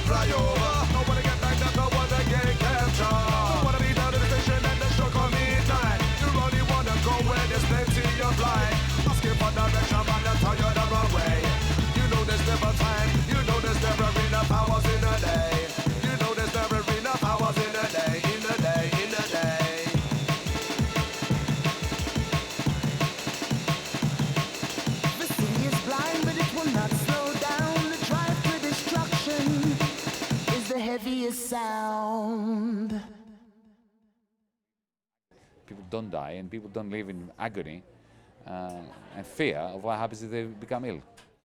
fly over. Don't wanna get back up, don't wanna get captured. Don't wanna be down to the station and the stroke on midnight. You only wanna go where there's plenty of light. Asking for direction, man, I'll tell you the wrong way. You know there's never time, you know there's never enough hours in a day. You know there's never enough hours in a day, in a day, in a day. The city is blind, but it will not slow down. The drive to destruction is the heaviest sound. People don't die and people don't live in agony and fear of what happens if they become ill.